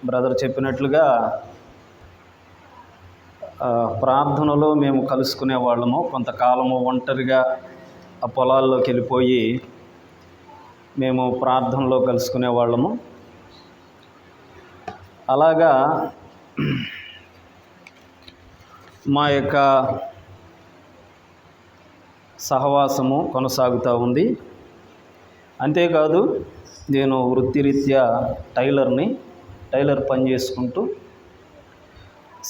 Brother చెప్పినట్లుగా ప్రార్థనలో మేము కలుసుకునే వాళ్ళము. కొంతకాలము ఒంటరిగా ఆ పొలాల్లోకి వెళ్ళిపోయి మేము ప్రార్థనలో కలుసుకునే వాళ్ళము. అలాగా మా యొక్క సహవాసము కొనసాగుతూ ఉంది. అంతేకాదు నేను వృత్తిరీత్యా టైలర్ పని చేసుకుంటూ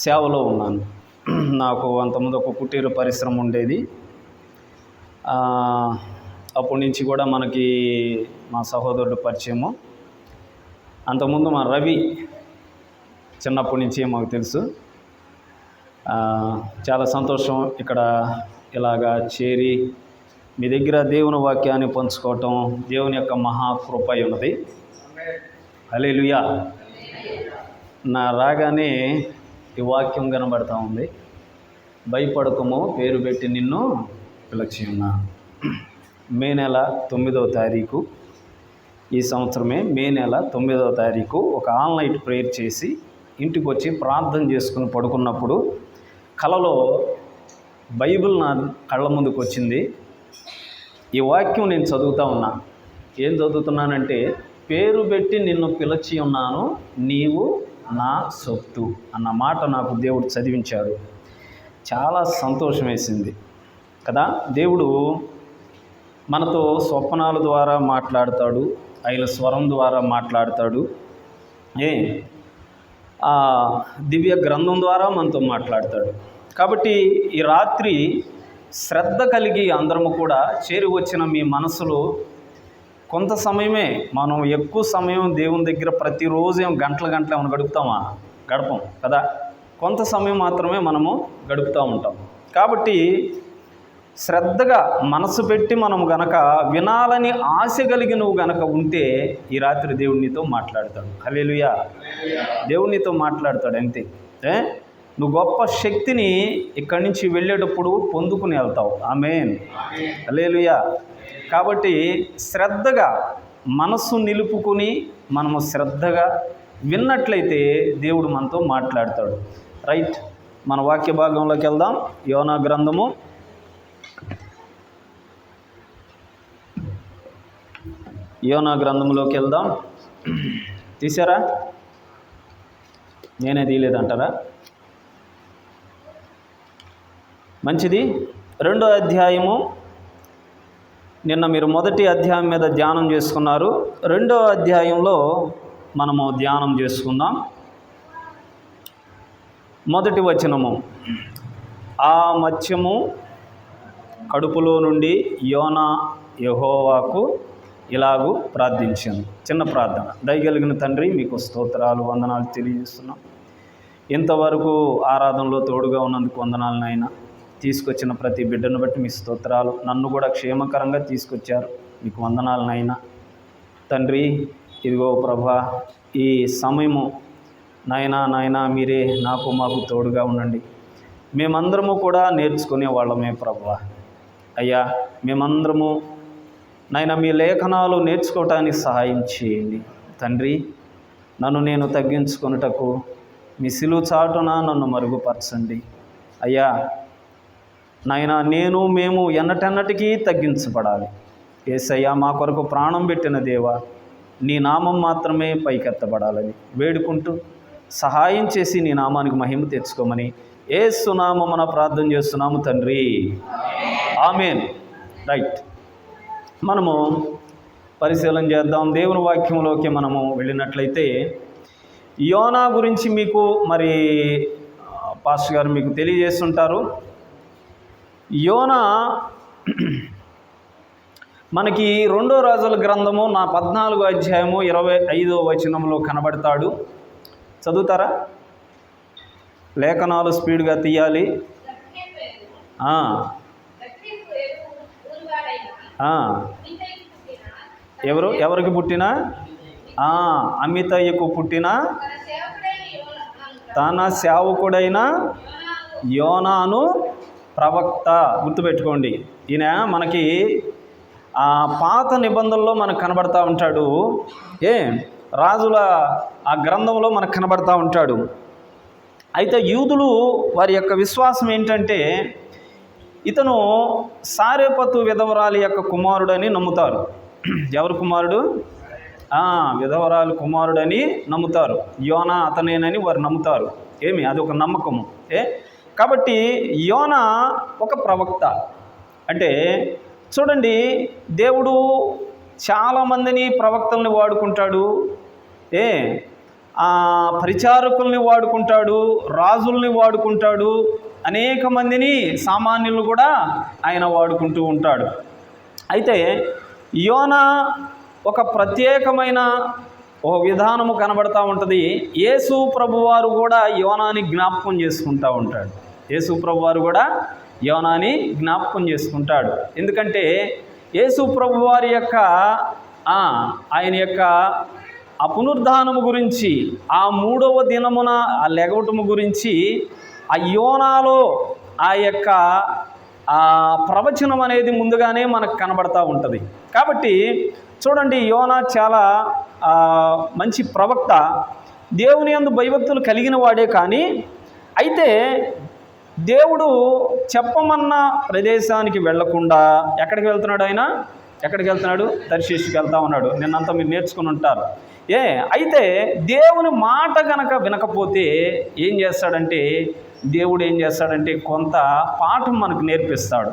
సేవలో ఉన్నాను. నాకు అంతకుముందు ఒక కుటీర పరిశ్రమ ఉండేది. అప్పటి నుంచి కూడా మనకి మా సహోదరుడు పరిచయము. అంతకుముందు మా రవి చిన్నప్పటి నుంచి మాకు తెలుసు. చాలా సంతోషం ఇక్కడ ఇలాగా చేరి మీ దగ్గర దేవుని వాక్యాన్ని పంచుకోవటం దేవుని యొక్క మహాకృప ఉన్నది. హల్లెలూయా. నా రాగానే ఈ వాక్యం కనబడతా ఉంది. భయపడకము, పేరు పెట్టి నిన్ను పిలిచి ఉన్నా. మే నెల 9వ తారీఖు, ఈ సంవత్సరమే మే నెల 9వ తారీఖు ఒక ఆల్ నైట్ ప్రేయర్ చేసి ఇంటికి వచ్చి ప్రార్థన చేసుకుని పడుకున్నప్పుడు కలలో బైబిల్ నా కళ్ళ ముందుకు వచ్చింది. ఈ వాక్యం నేను చదువుతూ ఉన్నా. ఏం చదువుతున్నానంటే, పేరు పెట్టి నిన్ను పిలిచి ఉన్నాను, నీవు నా సొత్తు అన్న మాట నాకు దేవుడు చదివించాడు. చాలా సంతోషం వేసింది కదా. దేవుడు మనతో స్వప్నాల ద్వారా మాట్లాడతాడు, ఆయన స్వరం ద్వారా మాట్లాడతాడు, దివ్య గ్రంథం ద్వారా మనతో మాట్లాడతాడు. కాబట్టి ఈ రాత్రి శ్రద్ధ కలిగి అందరము కూడా చేరి వచ్చిన మీ మనసులో కొంత సమయమే, మనం ఎక్కువ సమయం దేవుని దగ్గర ప్రతిరోజు గంటలు ఏమైనా గడపం కదా. కొంత సమయం మాత్రమే మనము గడుపుతూ ఉంటాం. కాబట్టి శ్రద్ధగా మనసు పెట్టి మనం గనక వినాలని ఆశ కలిగి నువ్వు గనక ఉంటే ఈ రాత్రి దేవుడు నీతో మాట్లాడతాడు. హల్లెలూయా. దేవుడు నీతో మాట్లాడతాడు. అంతే. నువ్వు గొప్ప శక్తిని ఇక్కడి నుంచి వెళ్ళేటప్పుడు పొందుకుని వెళ్తావు. ఆమేన్. హల్లెలూయా. కాబట్టి శ్రద్ధగా మనసు నిలుపుకుని మనము శ్రద్ధగా విన్నట్లయితే దేవుడు మనతో మాట్లాడతాడు. రైట్, మన వాక్య భాగంలోకి వెళ్దాం. యోనా గ్రంథము 'యోనా' వెళ్దాం. తీసారా? నేనే తీయలేదంటారా? మంచిది. 2వ అధ్యాయము. నిన్న మీరు 1వ అధ్యాయం మీద ధ్యానం చేసుకున్నారు. 2వ అధ్యాయంలో మనము ధ్యానం చేసుకుందాం. 1వ వచనము. ఆ మత్స్యము కడుపులో నుండి యోనా యెహోవాకు ఇలాగూ ప్రార్థించాను. చిన్న ప్రార్థన. దయగలిగిన తండ్రి, మీకు స్తోత్రాలు, వందనాలు తెలియజేస్తున్నాం. ఇంతవరకు ఆరాధనలో తోడుగా ఉన్నందుకు వందనాలు నాయన. తీసుకొచ్చిన ప్రతి బిడ్డను బట్టి మీ స్తోత్రాలు. నన్ను కూడా క్షేమకరంగా తీసుకొచ్చారు, మీకు వందనాలు నాయన. తండ్రి, ఇదిగో ప్రభా, ఈ సమయము నాయన మీరే నాకు మాకు తోడుగా ఉండండి. మేమందరము కూడా నేర్చుకునే వాళ్ళమే ప్రభా. అయ్యా, మేమందరము నాయన మీ లేఖనాలు నేర్చుకోవటానికి సహాయం చేయండి తండ్రి. నన్ను నేను తగ్గించుకొనుటకు మీ సిలువ చాటున నన్ను మరుగుపరచండి అయ్యా. నాయన మేము ఎన్నటెన్నటికీ తగ్గించబడాలి. యేసయ్యా, మా కొరకు ప్రాణం పెట్టిన దేవా, నీ నామం మాత్రమే పైకెత్తబడాలని వేడుకుంటూ సహాయం చేసి నీ నామానికి మహిమ తెచ్చుకోమని యేసు నామమున ప్రార్థన చేస్తున్నాము తండ్రి. ఆమేన్. రైట్, మనము పరిశీలన చేద్దాం. దేవుని వాక్యంలోకి మనము వెళ్ళినట్లయితే, యోనా గురించి మీకు మరి పాస్టర్ గారు మీకు తెలియజేస్తుంటారు. యోనా మనకి 2వ రాజుల గ్రంథము 14వ అధ్యాయము 25వ వచనంలో కనబడతాడు. చదువుతారా? లేఖనాలు స్పీడ్గా తీయాలి. ఎవరికి పుట్టినా? అమితయ్యకు పుట్టిన తన సేవకుడైన యోనాను ప్రవక్త. గుర్తుపెట్టుకోండి, ఈయన మనకి పాత నిబంధనలో మనకు కనబడతా ఉంటాడు. రాజుల ఆ గ్రంథంలో మనకు కనబడతా ఉంటాడు. అయితే యూదులు వారి యొక్క విశ్వాసం ఏంటంటే ఇతను సారెపతు విధవరాలి యొక్క కుమారుడని నమ్ముతారు. ఎవరు కుమారుడు? విధవరాలు కుమారుడని నమ్ముతారు. యోనా అతనేనని వారు నమ్ముతారు. అది ఒక నమ్మకము. కాబట్టి యోనా ఒక ప్రవక్త. అంటే చూడండి, దేవుడు చాలామందిని ప్రవక్తల్ని వాడుకుంటాడు, పరిచారకుల్ని వాడుకుంటాడు, రాజుల్ని వాడుకుంటాడు, అనేక మందిని సామాన్యులను కూడా ఆయన వాడుకుంటూ ఉంటాడు. అయితే యోనా ఒక ప్రత్యేకమైన ఒక విధానము కనబడతా ఉంటుంది. యేసు ప్రభువారు కూడా యోనాని జ్ఞాపకం చేసుకుంటూ ఉంటాడు. యేసు ప్రభువారు కూడా యోనాని జ్ఞాపకం చేసుకుంటాడు. ఎందుకంటే యేసు ప్రభువారి యొక్క ఆయన యొక్క ఆ పునరుద్ధానము గురించి, ఆ 3వ దినమున ఆ లెగవటము గురించి ఆ యోనాలో ఆ యొక్క ప్రవచనం అనేది ముందుగానే మనకు కనబడతా ఉంటుంది. కాబట్టి చూడండి, యోనా చాలా మంచి ప్రవక్త, దేవుని యందు భయభక్తులు కలిగిన వాడే. కానీ అయితే దేవుడు చెప్పమన్న ప్రదేశానికి వెళ్లకుండా ఎక్కడికి వెళ్తున్నాడు? ఆయన ఎక్కడికి వెళ్తున్నాడు? తర్షీషుకి వెళ్తా ఉన్నాడు. నిన్నంతా మీరు నేర్చుకుని ఉంటారు. అయితే దేవుని మాట గనక వినకపోతే దేవుడు ఏం చేస్తాడంటే కొంత పాఠం మనకు నేర్పిస్తాడు.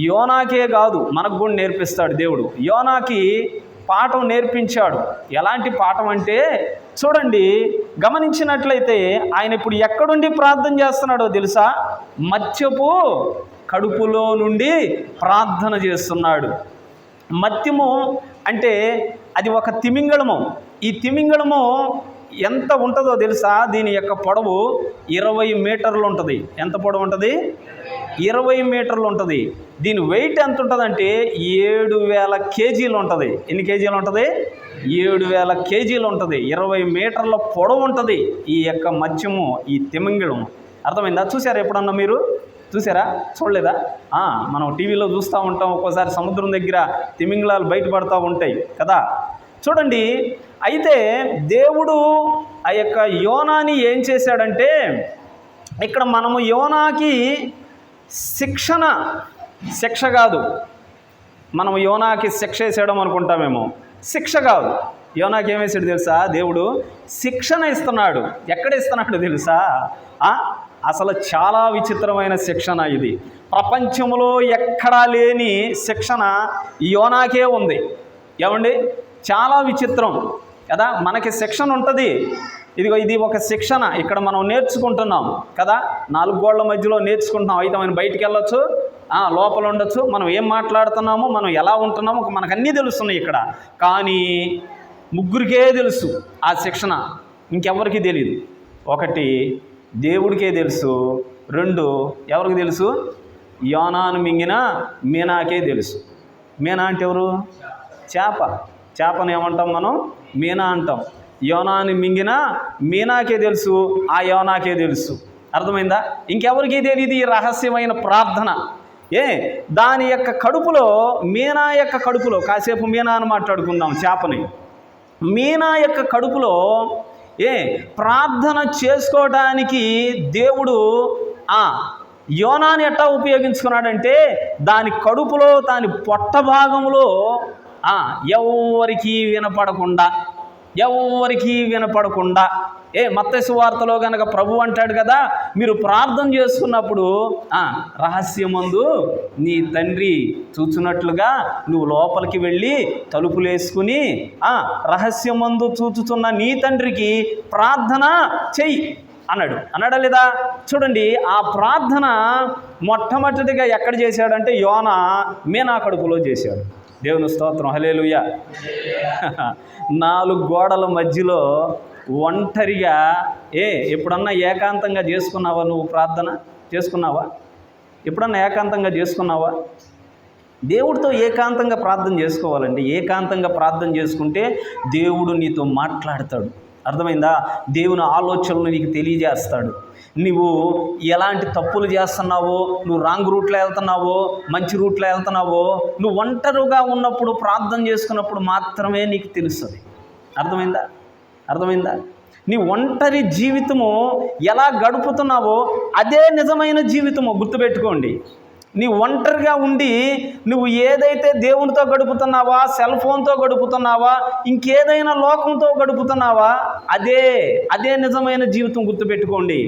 యోనాకే కాదు, మనకు కూడా నేర్పిస్తాడు దేవుడు. యోనాకి పాఠం నేర్పించాడు. ఎలాంటి పాఠం అంటే చూడండి, గమనించినట్లయితే ఆయన ఇప్పుడు ఎక్కడుండి ప్రార్థన చేస్తున్నాడో తెలుసా? మత్స్యపు కడుపులో నుండి ప్రార్థన చేస్తున్నాడు. మత్స్యము అంటే అది ఒక తిమింగళము. ఈ తిమింగళము ఎంత ఉంటుందో తెలుసా? దీని యొక్క పొడవు 20 మీటర్లు ఉంటుంది. ఎంత పొడవు ఉంటుంది? 20 మీటర్లు ఉంటుంది. దీని వెయిట్ ఎంత ఉంటుందంటే 7,000 కేజీలు ఉంటుంది. ఎన్ని కేజీలు ఉంటుంది? 7,000 కేజీలు ఉంటుంది. 20 మీటర్ల పొడవు ఉంటుంది ఈ యొక్క మత్స్యము, ఈ తిమింగళము. అర్థమైందా? చూసారా? ఎప్పుడన్నా మీరు చూసారా? చూడలేదా? మనం టీవీలో చూస్తూ ఉంటాం. ఒక్కోసారి సముద్రం దగ్గర తిమింగళాలు బయటపడుతూ ఉంటాయి కదా. చూడండి, అయితే దేవుడు ఆ యొక్క యోనాని ఏం చేశాడంటే, ఇక్కడ మనము యోనాకి శిక్ష కాదు, మనం యోనాకి శిక్ష వేసేయడం అనుకుంటామేమో. శిక్ష కాదు, యోనాకి ఏం వేసాడు తెలుసా? దేవుడు శిక్షణ ఇస్తున్నాడు. ఎక్కడ ఇస్తున్నాడు తెలుసా? అసలు చాలా విచిత్రమైన శిక్షణ ఇది. ప్రపంచంలో ఎక్కడా లేని శిక్షణ యోనాకే ఉంది. ఏమండి? చాలా విచిత్రం కదా. మనకి శిక్షణ ఉంటుంది. ఇది ఒక శిక్షణ ఇక్కడ మనం నేర్చుకుంటున్నాం కదా. 4 గోళ్ల మధ్యలో నేర్చుకుంటున్నాం. అయితే మనం బయటికి వెళ్ళొచ్చు, లోపల ఉండొచ్చు, మనం ఏం మాట్లాడుతున్నామో, మనం ఎలా ఉంటున్నామో మనకు అన్నీ తెలుస్తున్నాయి ఇక్కడ. కానీ ముగ్గురికే తెలుసు ఆ శిక్షణ, ఇంకెవరికి తెలియదు. 1 దేవుడికే తెలుసు, 2 ఎవరికి తెలుసు? యోనాను మింగిన మీనాకే తెలుసు. మీనా అంటే ఎవరు? చేపను ఏమంటాం మనం? మీనా అంటాం. యోనాని మింగిన మీనాకే తెలుసు, ఆ యోనాకే తెలుసు. అర్థమైందా? ఇంకెవరికి తెలియదు ఈ రహస్యమైన ప్రార్థన. దాని యొక్క కడుపులో, మీనా యొక్క కడుపులో, కాసేపు మీనా అని మాట్లాడుకుందాం. చేపని మీనా యొక్క కడుపులో ప్రార్థన చేసుకోవడానికి దేవుడు యోనాని ఎట్టా ఉపయోగించుకున్నాడంటే, దాని కడుపులో, దాని పొట్ట భాగంలో ఎవరికి వినపడకుండా మత్తయి సువార్తలో కనుక ప్రభు అంటాడు కదా, మీరు ప్రార్థన చేసుకున్నప్పుడు రహస్యమందు నీ తండ్రి చూచున్నట్లుగా నువ్వు లోపలికి వెళ్ళి తలుపులేసుకుని రహస్యమందు చూచుతున్న నీ తండ్రికి ప్రార్థన చెయ్యి అన్నాడా లేదా? చూడండి, ఆ ప్రార్థన మొట్టమొదటిగా ఎక్కడ చేశాడంటే యోనా మీనా కడుపులో చేశాడు. దేవుని స్తోత్రం, హల్లెలూయా. 4 గోడల మధ్యలో ఒంటరిగా ఎప్పుడన్నా ఏకాంతంగా చేసుకున్నావా? నువ్వు ప్రార్థన చేసుకున్నావా? ఎప్పుడన్నా ఏకాంతంగా చేసుకున్నావా? దేవుడితో ఏకాంతంగా ప్రార్థన చేసుకోవాలండి. ఏకాంతంగా ప్రార్థన చేసుకుంటే దేవుడు నీతో మాట్లాడతాడు. అర్థమైందా? దేవుని ఆలోచనలు నీకు తెలియజేస్తాడు. నువ్వు ఎలాంటి తప్పులు చేస్తున్నావో, నువ్వు రాంగ్ రూట్లో వెళ్తున్నావో, మంచి రూట్లో వెళ్తున్నావో, నువ్వు ఒంటరిగా ఉన్నప్పుడు ప్రార్థన చేసుకున్నప్పుడు మాత్రమే నీకు తెలుస్తుంది. అర్థమైందా? అర్థమైందా? నీ ఒంటరి జీవితము ఎలా గడుపుతున్నావో అదే నిజమైన జీవితము, గుర్తుపెట్టుకోండి. నీ ఒంటరిగా ఉండి నువ్వు ఏదైతే దేవునితో గడుపుతున్నావా, సెల్ ఫోన్తో గడుపుతున్నావా, ఇంకేదైనా లోకంతో గడుపుతున్నావా, అదే నిజమైన జీవితం, గుర్తుపెట్టుకోండి.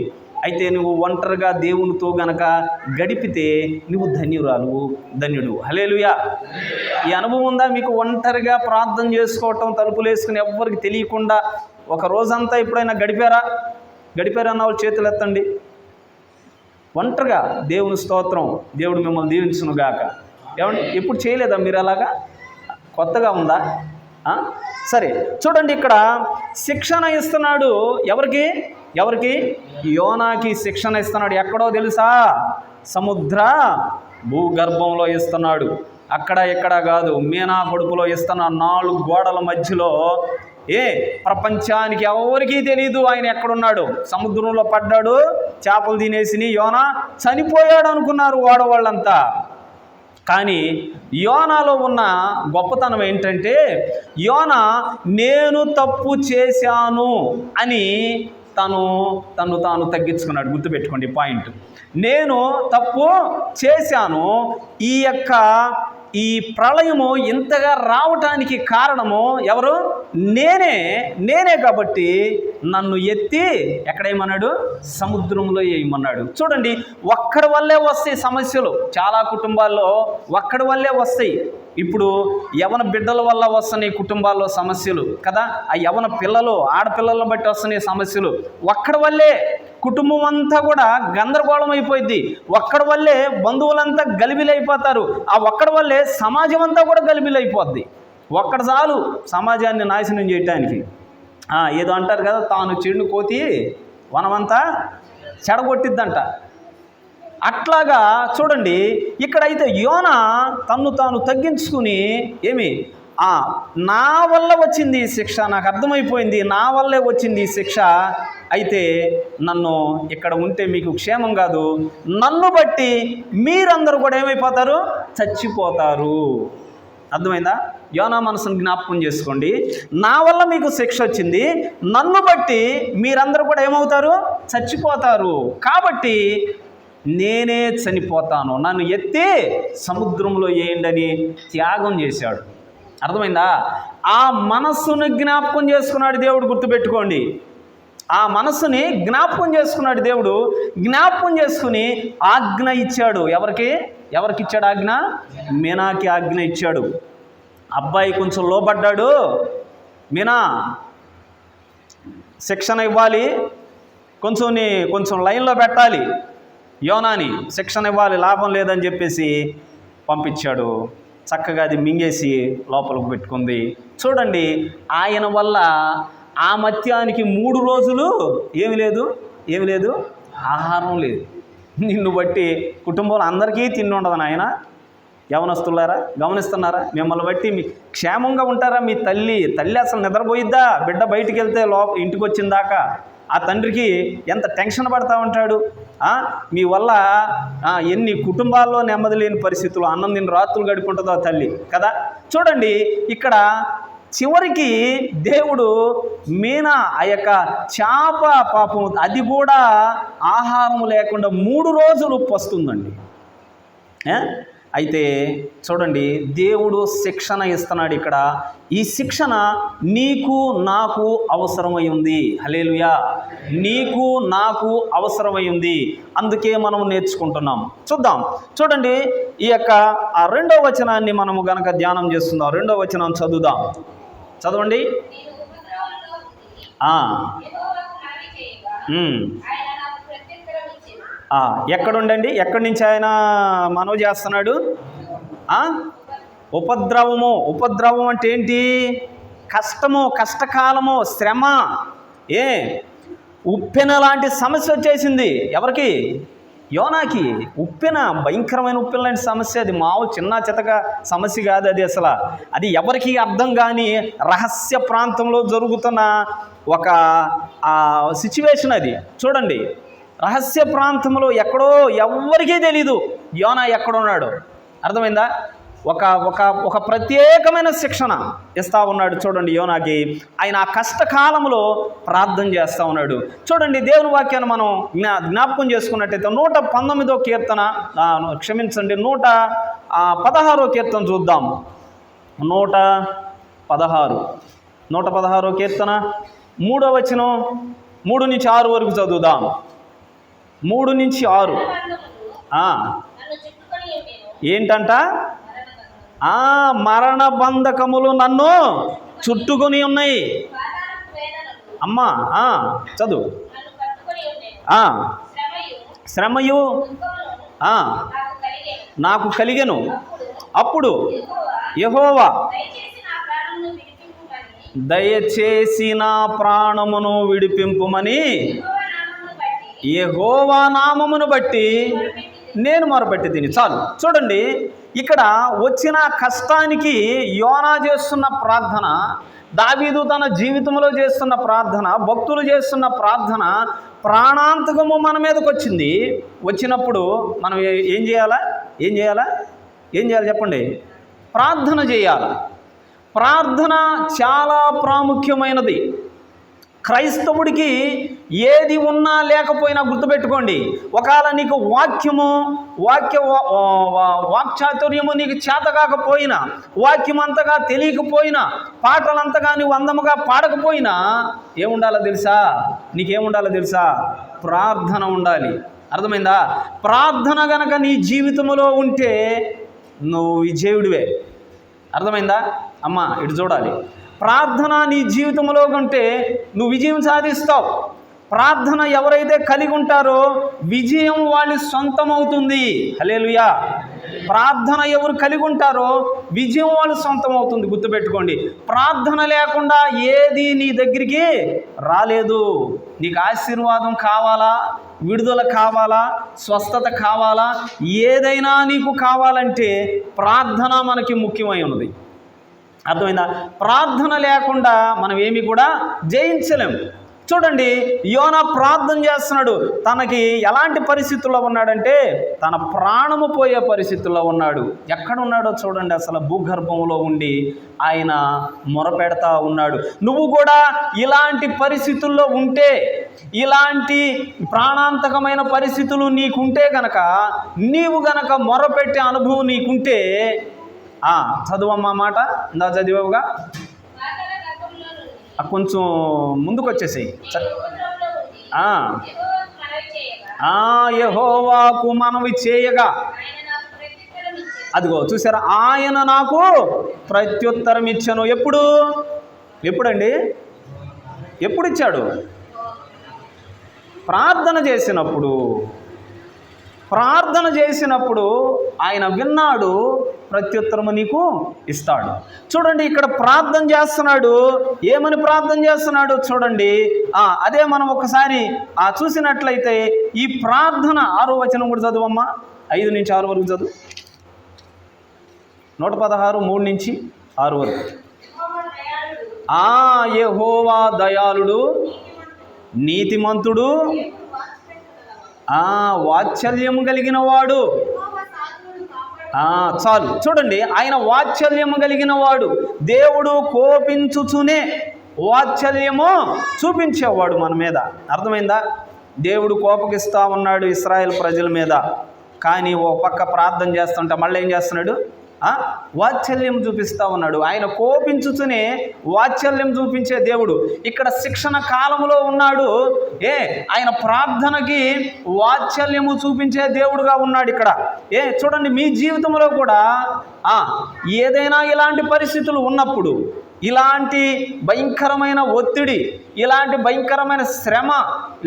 అయితే నువ్వు ఒంటరిగా దేవునితో గనక గడిపితే నువ్వు ధన్యుడు. హల్లెలూయా. ఈ అనుభవం ఉందా మీకు? ఒంటరిగా ప్రార్థన చేసుకోవటం, తలుపులు వేసుకుని ఎవ్వరికి తెలియకుండా ఒక రోజంతా ఎప్పుడైనా గడిపారా అన్న వాళ్ళు చేతులు ఎత్తండి. ఒంటరిగా దేవుని స్తోత్రం, దేవుడు మిమ్మల్ని దీవించును గాక. ఏమండి, ఎప్పుడు చేయలేదా మీరు అలాగా? కొత్తగా ఉందా? సరే చూడండి, ఇక్కడ శిక్షణ ఇస్తున్నాడు. ఎవరికి? యోనాకి శిక్షణ ఇస్తున్నాడు. ఎక్కడో తెలుసా? సముద్ర భూగర్భంలో ఇస్తున్నాడు. అక్కడ ఎక్కడ కాదు, మీనా పొడుపులో ఇస్తున్న 4 గోడల మధ్యలో. ప్రపంచానికి ఎవరికీ తెలియదు ఆయన ఎక్కడున్నాడు. సముద్రంలో పడ్డాడు, చేపలు తినేసి యోనా చనిపోయాడు అనుకున్నారు వాడవాళ్ళంతా. కానీ యోనాలో ఉన్న గొప్పతనం ఏంటంటే, యోనా నేను తప్పు చేశాను అని తను తగ్గించుకున్నాడు. గుర్తుపెట్టుకోండి పాయింట్. నేను తప్పు చేశాను, ఈ ప్రళయము ఇంతగా రావటానికి కారణము ఎవరు? నేనే కాబట్టి నన్ను ఎత్తి ఎక్కడేయమన్నాడు? సముద్రంలో వేయమన్నాడు. చూడండి, ఒక్కడి వల్లే వస్తాయి సమస్యలు. చాలా కుటుంబాల్లో ఒక్కడి వల్లే వస్తాయి. ఇప్పుడు యవన బిడ్డల వల్ల వస్తున్నాయి కుటుంబాల్లో సమస్యలు కదా. ఆ యవన పిల్లలు, ఆడపిల్లలను బట్టి వస్తున్నాయి సమస్యలు. ఒక్కడి వల్లే కుటుంబం అంతా కూడా గందరగోళం అయిపోయింది. ఒక్కడి వల్లే బంధువులంతా గలిబిలైపోతారు. ఆ ఒక్కడి వల్లే సమాజం అంతా కూడా గలిబిలైపోద్ది. ఒక్కడు చాలు సమాజాన్ని నాశనం చేయటానికి. ఏదో అంటారు కదా, తాను చెడు కోతి వనమంతా చెడగొట్టిద్దంట. అట్లాగా చూడండి, ఇక్కడైతే యోనా తాను తగ్గించుకుని నా వల్ల వచ్చింది ఈ శిక్ష, నాకు అర్థమైపోయింది, నా వల్లే వచ్చింది ఈ శిక్ష. అయితే నన్ను ఇక్కడ ఉంటే మీకు క్షేమం కాదు, నన్ను బట్టి మీరందరూ కూడా ఏమైపోతారు? చచ్చిపోతారు. అర్థమైందా? యోనా మనసును జ్ఞాపకం చేసుకోండి. నా వల్ల మీకు శిక్ష వచ్చింది, నన్ను బట్టి మీరందరూ కూడా ఏమవుతారు? చచ్చిపోతారు. కాబట్టి నేనే చనిపోతాను, నన్ను ఎత్తి సముద్రంలో వేయండి అని త్యాగం చేశాడు. అర్థమైందా? ఆ మనస్సును జ్ఞాపకం చేసుకున్నాడు దేవుడు. గుర్తుపెట్టుకోండి, ఆ మనస్సుని జ్ఞాపకం చేసుకున్నాడు దేవుడు. జ్ఞాపకం చేసుకుని ఆజ్ఞ ఇచ్చాడు. ఎవరికి ఇచ్చాడు ఆజ్ఞ? మీనాకి ఆజ్ఞ ఇచ్చాడు. అబ్బాయి కొంచెం లోపడ్డాడు, మీనా శిక్షణ ఇవ్వాలి, కొంచెం లైన్లో పెట్టాలి, యోనాని శిక్షణ ఇవ్వాలి, లాభం లేదని చెప్పేసి పంపించాడు. చక్కగా అది మింగేసి లోపలికి పెట్టుకుంది. చూడండి, ఆయన వల్ల ఆ మత్యానికి 3 రోజులు ఏమి లేదు, ఆహారం లేదు. నిన్ను బట్టి కుటుంబంలో అందరికీ తిండి ఉండదు నాయన. యవనస్తులారా గమనిస్తున్నారా? మిమ్మల్ని బట్టి మీ క్షేమంగా ఉంటారా? మీ తల్లి అసలు నిద్రపోయిద్దా? బిడ్డ బయటికి వెళ్తే ఇంటికి వచ్చిందాకా ఆ తండ్రికి ఎంత టెన్షన్ పడతా ఉంటాడు. మీ వల్ల ఎన్ని కుటుంబాల్లో నెమ్మది లేని పరిస్థితులు, అన్నం తిని రాత్రులు గడుపుంటుందో ఆ తల్లి కదా. చూడండి, ఇక్కడ చివరికి దేవుడు మీనా ఆ యొక్క చేప పాపం అది కూడా ఆహారం లేకుండా 3 రోజులు పస్తుందండి. అయితే చూడండి, దేవుడు శిక్షణ ఇస్తున్నాడు ఇక్కడ. ఈ శిక్షణ నీకు నాకు అవసరమై ఉంది. హల్లెలూయా. నీకు నాకు అవసరమై ఉంది, అందుకే మనం నేర్చుకుంటున్నాం. చూడండి, ఈ యొక్క 2వ వచనాన్ని మనము గనక ధ్యానం చేస్తున్నాం. 2వ వచనం చదవండి. ఎక్కడుండండి? ఎక్కడి నుంచి ఆయన మనవి చేస్తున్నాడు? ఉపద్రవము అంటే ఏంటి? కష్టము, కష్టకాలము, శ్రమ. ఉప్పెన లాంటి సమస్య వచ్చేసింది. ఎవరికి? యోనాకి. ఉప్పెన, భయంకరమైన ఉప్పెన లాంటి సమస్య. అది మామూలు చిన్న చితక సమస్య కాదు. అది ఎవరికి అర్థం కాని రహస్య ప్రాంతంలో జరుగుతున్న ఒక సిచ్యువేషన్ అది. చూడండి, రహస్య ప్రాంతంలో ఎక్కడో ఎవ్వరికీ తెలీదు యోనా ఎక్కడున్నాడు. అర్థమైందా? ఒక ఒక ఒక ప్రత్యేకమైన శిక్షణ ఇస్తూ ఉన్నాడు. చూడండి యోనాకి ఆయన ఆ కష్టకాలంలో ప్రార్థన చేస్తూ ఉన్నాడు. చూడండి దేవుని వాక్యాన్ని మనం జ్ఞాపకం చేసుకున్నట్టయితే 119వ కీర్తన, క్షమించండి 116వ కీర్తన చూద్దాం. 116వ కీర్తన 3వ వచనం 3 నుంచి 6 వరకు చదువుదాం. 3 నుంచి 6 ఏంటంట? మరణ బంధకములు నన్ను చుట్టుకొని ఉన్నాయి. అమ్మా చదువు. శ్రమయు నాకు కలిగెను. అప్పుడు యెహోవా దయచేసి నా ప్రాణమును విడిపింపుమని యెహోవా నామమును బట్టి నేను మొరపెట్టి తిని. చాలు. చూడండి ఇక్కడ వచ్చిన కష్టానికి యోనా చేస్తున్న ప్రార్థన, దావీదు తన జీవితంలో చేస్తున్న ప్రార్థన, భక్తులు చేస్తున్న ప్రార్థన, ప్రాణాంతకము మన మీదకి వచ్చింది. వచ్చినప్పుడు మనం ఏం చేయాలి చెప్పండి? ప్రార్థన చేయాలి. ప్రార్థన చాలా ప్రాముఖ్యమైనది. క్రైస్తవుడికి ఏది ఉన్నా లేకపోయినా గుర్తుపెట్టుకోండి, ఒకవేళ నీకు వాక్చాతుర్యము నీకు చేత కాకపోయినా, వాక్యం అంతగా తెలియకపోయినా, పాటలంతగా నువ్వు అందముగా పాడకపోయినా ఏముండాలో తెలుసా? నీకేముండాలో తెలుసా? ప్రార్థన ఉండాలి. అర్థమైందా? ప్రార్థన గనక నీ జీవితంలో ఉంటే నువ్వు విజయుడివే. అర్థమైందా? అమ్మా ఇటు చూడాలి. ప్రార్థన నీ జీవితంలో ఉంటే నువ్వు విజయం సాధిస్తావు. ప్రార్థన ఎవరైతే కలిగి ఉంటారో విజయం వాళ్ళ సొంతమవుతుంది. హల్లెలూయా. ప్రార్థన ఎవరు కలిగి ఉంటారో విజయం వాళ్ళు సొంతమవుతుంది. గుర్తుపెట్టుకోండి. ప్రార్థన లేకుండా ఏది నీ దగ్గరికి రాలేదు. నీకు ఆశీర్వాదం కావాలా, విడుదల కావాలా, స్వస్థత కావాలా, ఏదైనా నీకు కావాలంటే ప్రార్థన మనకి ముఖ్యమై ఉన్నది. అర్థమైందా? ప్రార్థన లేకుండా మనం ఏమి కూడా జయించలేం. చూడండి యోనా ప్రార్థన చేస్తున్నాడు. తనకి ఎలాంటి పరిస్థితుల్లో ఉన్నాడంటే తన ప్రాణము పోయే పరిస్థితుల్లో ఉన్నాడు. ఎక్కడున్నాడో చూడండి, అసలు భూగర్భంలో ఉండి ఆయన మొరపెడతా ఉన్నాడు. నువ్వు కూడా ఇలాంటి పరిస్థితుల్లో ఉంటే, ఇలాంటి ప్రాణాంతకమైన పరిస్థితులు నీకుంటే గనక, నీవు గనక మొరపెట్టే అనుభవం నీకుంటే చదువమ్మా మాట ఇందా చదివావుగా, కొంచెం ముందుకు వచ్చేసి. యెహోవాకు మనవి చేయగా, అదిగో చూసారా, ఆయన నాకు ప్రత్యుత్తరం ఇచ్చాను. ఎప్పుడండి? ఎప్పుడు ఇచ్చాడు? ప్రార్థన చేసినప్పుడు ఆయన విన్నాడు, ప్రత్యుత్తరము నీకు ఇస్తాడు. చూడండి ఇక్కడ ప్రార్థన చేస్తున్నాడు. ఏమని ప్రార్థన చేస్తున్నాడు చూడండి. అదే మనం ఒకసారి చూసినట్లయితే ఈ ప్రార్థన 6వ వచనం కూడా చదువమ్మా. 5 నుంచి 6 వరకు చదువు. 116 3 నుంచి 6 వరకు. యెహోవా దయాళుడు, నీతిమంతుడు, వాత్సల్యము కలిగిన వాడు. చాలు. చూడండి ఆయన వాత్సల్యము కలిగిన వాడు. దేవుడు కోపించుచునే వాత్సల్యము చూపించేవాడు మన మీద. అర్థమైందా? దేవుడు కోపగిస్తూ ఉన్నాడు ఇశ్రాయేల్ ప్రజల మీద. కానీ ఓ పక్క ప్రార్థన చేస్తుంటే మళ్ళీ ఏం చేస్తున్నాడు? వాత్సల్యం చూపిస్తూ ఉన్నాడు. ఆయన కోపించుతూనే వాత్సల్యం చూపించే దేవుడు. ఇక్కడ శిక్షణ కాలంలో ఉన్నాడు. ఆయన ప్రార్థనకి వాత్సల్యము చూపించే దేవుడుగా ఉన్నాడు ఇక్కడ. చూడండి మీ జీవితంలో కూడా ఏదైనా ఇలాంటి పరిస్థితులు ఉన్నప్పుడు, ఇలాంటి భయంకరమైన ఒత్తిడి, ఇలాంటి భయంకరమైన శ్రమ,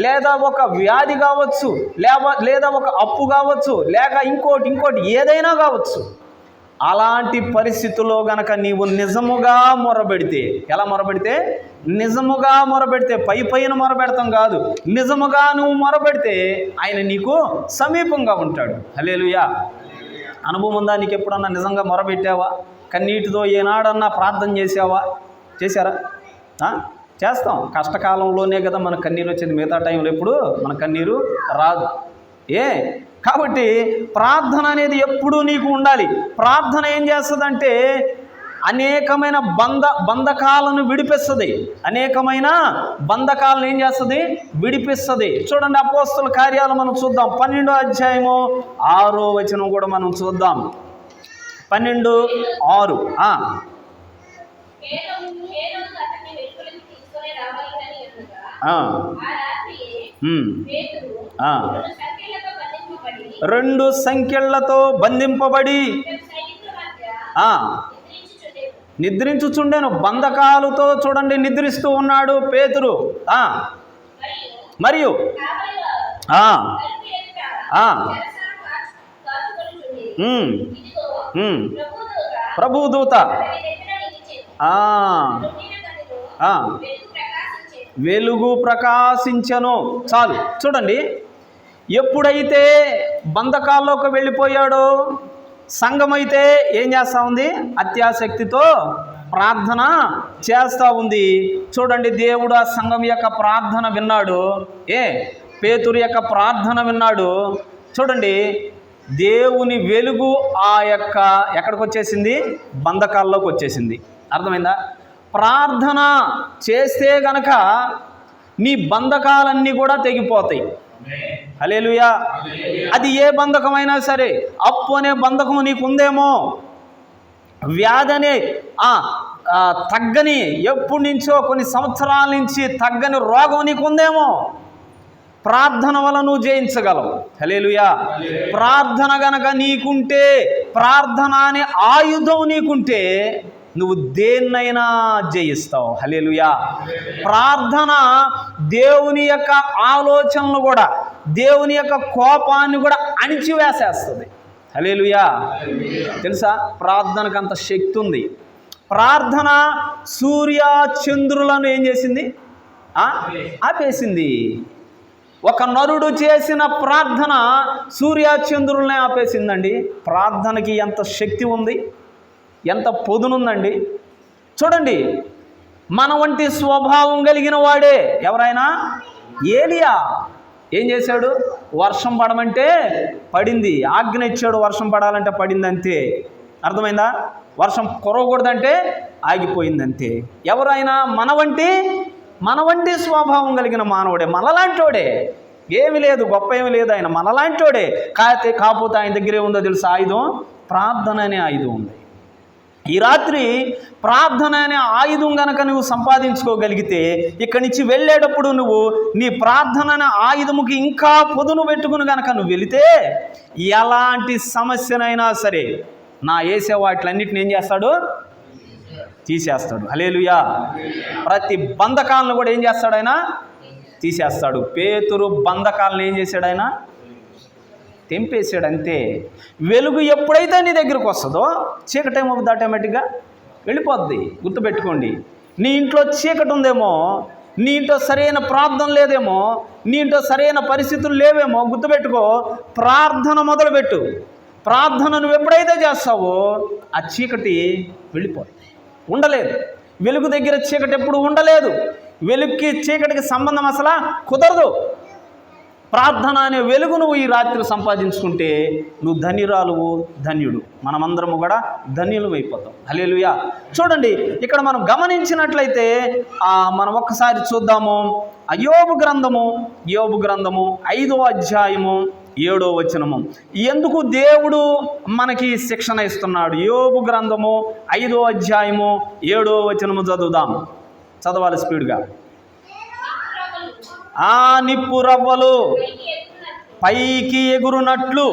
లేదా ఒక వ్యాధి కావచ్చు, లేదా ఒక అప్పు కావచ్చు, లేక ఇంకోటి ఏదైనా కావచ్చు, అలాంటి పరిస్థితుల్లో గనక నీవు నిజముగా మొరబెడితే, ఎలా మొరబెడితే? నిజముగా మొరబెడితే, పైన మొరబెడతాం కాదు, నిజముగా నువ్వు మొరబెడితే ఆయన నీకు సమీపంగా ఉంటాడు. హల్లెలూయా. అనుభవం ఉందా? నీకు ఎప్పుడన్నా నిజంగా మొరబెట్టావా? కన్నీటితో ఏనాడన్నా ప్రార్థన చేశారా? చేస్తాం. కష్టకాలంలోనే కదా మన కన్నీరు వచ్చేది. మిగతా టైంలో ఎప్పుడు మన కన్నీరు రాదు. కాబట్టి ప్రార్థన అనేది ఎప్పుడూ నీకు ఉండాలి. ప్రార్థన ఏం చేస్తుందంటే అనేకమైన బంధకాలను విడిపిస్తుంది. అనేకమైన బంధకాలను ఏం చేస్తుంది? విడిపిస్తుంది. చూడండి, అపోస్తల కార్యాలు మనం చూద్దాం. 12వ అధ్యాయము 6వ వచనం కూడా మనం చూద్దాం. 12:6. రెండు సంకెళ్లతో బంధింపబడి నిద్రించుచుండెను. బంధకాలతో చూడండి నిద్రిస్తూ ఉన్నాడు పేతురు. మరియు ప్రభుదూత వెలుగు ప్రకాశించను. చాలు చూడండి, ఎప్పుడైతే బంధకాల్లోకి వెళ్ళిపోయాడో సంఘమైతే ఏం చేస్తూ ఉంది? అత్యాసక్తితో ప్రార్థన చేస్తూ ఉంది. చూడండి, దేవుడు ఆ సంఘం యొక్క ప్రార్థన విన్నాడు. పేతురు యొక్క ప్రార్థన విన్నాడు. చూడండి, దేవుని వెలుగు ఆ యొక్క ఎక్కడికి వచ్చేసింది? బంధకాల్లోకి వచ్చేసింది. అర్థమైందా? ప్రార్థన చేస్తే గనక నీ బంధకాలన్నీ కూడా తెగిపోతాయి. హల్లెలూయా. అది ఏ బంధకమైనా సరే, అప్పు అనే బంధకము నీకుందేమో, వ్యాధి అనే తగ్గని ఎప్పటి నుంచో కొన్ని సంవత్సరాల నుంచి తగ్గని రోగం నీకుందేమో, ప్రార్థన వల్ల నువ్వు జయించగలవు. హల్లెలూయా. ప్రార్థన గనక నీకుంటే, ప్రార్థన అనే ఆయుధం నీకుంటే నువ్వు దేన్నైనా జయిస్తావు. హల్లెలూయా. ప్రార్థన దేవుని యొక్క ఆలోచనలు కూడా, దేవుని యొక్క కోపాన్ని కూడా అణిచివేసేస్తుంది. హల్లెలూయా. తెలుసా, ప్రార్థనకు అంత శక్తి ఉంది. ప్రార్థన సూర్య చంద్రులను ఏం చేసింది? ఆపేసింది. ఒక నరుడు చేసిన ప్రార్థన సూర్య చంద్రులనే ఆపేసిందండి. ప్రార్థనకి ఎంత శక్తి ఉంది, ఎంత పొదునుందండి. చూడండి, మన వంటి స్వభావం కలిగిన వాడే ఎవరైనా. ఏలియా ఏం చేశాడు? వర్షం పడమంటే పడింది, ఆజ్ఞ ఇచ్చాడు, వర్షం పడాలంటే పడింది, అంతే. అర్థమైందా? వర్షం కురవకూడదంటే ఆగిపోయిందంతే. ఎవరైనా మన వంటి స్వభావం కలిగిన మానవుడే, మనలాంటోడే. ఏమి లేదు, గొప్ప ఏమి లేదు, ఆయన మనలాంటోడే. కాకపోతే ఆయన దగ్గరే ఉందో తెలుసా ఆయుధం? ప్రార్థన అనే ఆయుధం ఉంది. ఈ రాత్రి ప్రార్థన అనే ఆయుధం గనక నువ్వు సంపాదించుకోగలిగితే, ఇక్కడి నుంచి వెళ్ళేటప్పుడు నువ్వు నీ ప్రార్థన అనే ఆయుధముకి ఇంకా పొదును పెట్టుకుని గనక నువ్వు వెళితే, ఎలాంటి సమస్యనైనా సరే నా వేసే వాటిలన్నిటిని ఏం చేస్తాడు? తీసేస్తాడు. హల్లెలూయా. ప్రతి బంధకాలను కూడా ఏం చేస్తాడు? ఆయన తీసేస్తాడు. పేతురు బంధకాలను ఏం చేశాడు? ఆయన తెంపేసాడు, అంతే. వెలుగు ఎప్పుడైతే నీ దగ్గరకు వస్తుందో చీకటి ఏమవుతుంది? ఆటోమేటిక్గా వెళ్ళిపోద్ది. గుర్తుపెట్టుకోండి, నీ ఇంట్లో చీకటి ఉందేమో, నీ ఇంట్లో సరైన ప్రార్థన లేదేమో, నీ ఇంట్లో సరైన పరిస్థితులు లేవేమో, గుర్తుపెట్టుకో, ప్రార్థన మొదలుపెట్టు. ప్రార్థన నువ్వు ఎప్పుడైతే చేస్తావో ఆ చీకటి వెళ్ళిపోతుంది, ఉండలేదు. వెలుగు దగ్గర చీకటి ఎప్పుడు ఉండలేదు. వెలుగుకి చీకటికి సంబంధం అసలు కుదరదు. ప్రార్థన అనే వెలుగు నువ్వు ఈ రాత్రి సంపాదించుకుంటే నువ్వు ధన్యురాలువు, ధన్యుడు. మనమందరము కూడా ధన్యులు అయిపోతాం. హల్లెలూయా. చూడండి, ఇక్కడ మనం గమనించినట్లయితే మనం ఒక్కసారి చూద్దాము. యోబు గ్రంథము 5వ అధ్యాయము 7వ వచనము. ఎందుకు దేవుడు మనకి శిక్షణ ఇస్తున్నాడు? యోబు గ్రంథము 5వ అధ్యాయము 7వ వచనము చదవాలి స్పీడ్గా. నిప్పు రవ్వలు పైకి ఎగురునట్లు.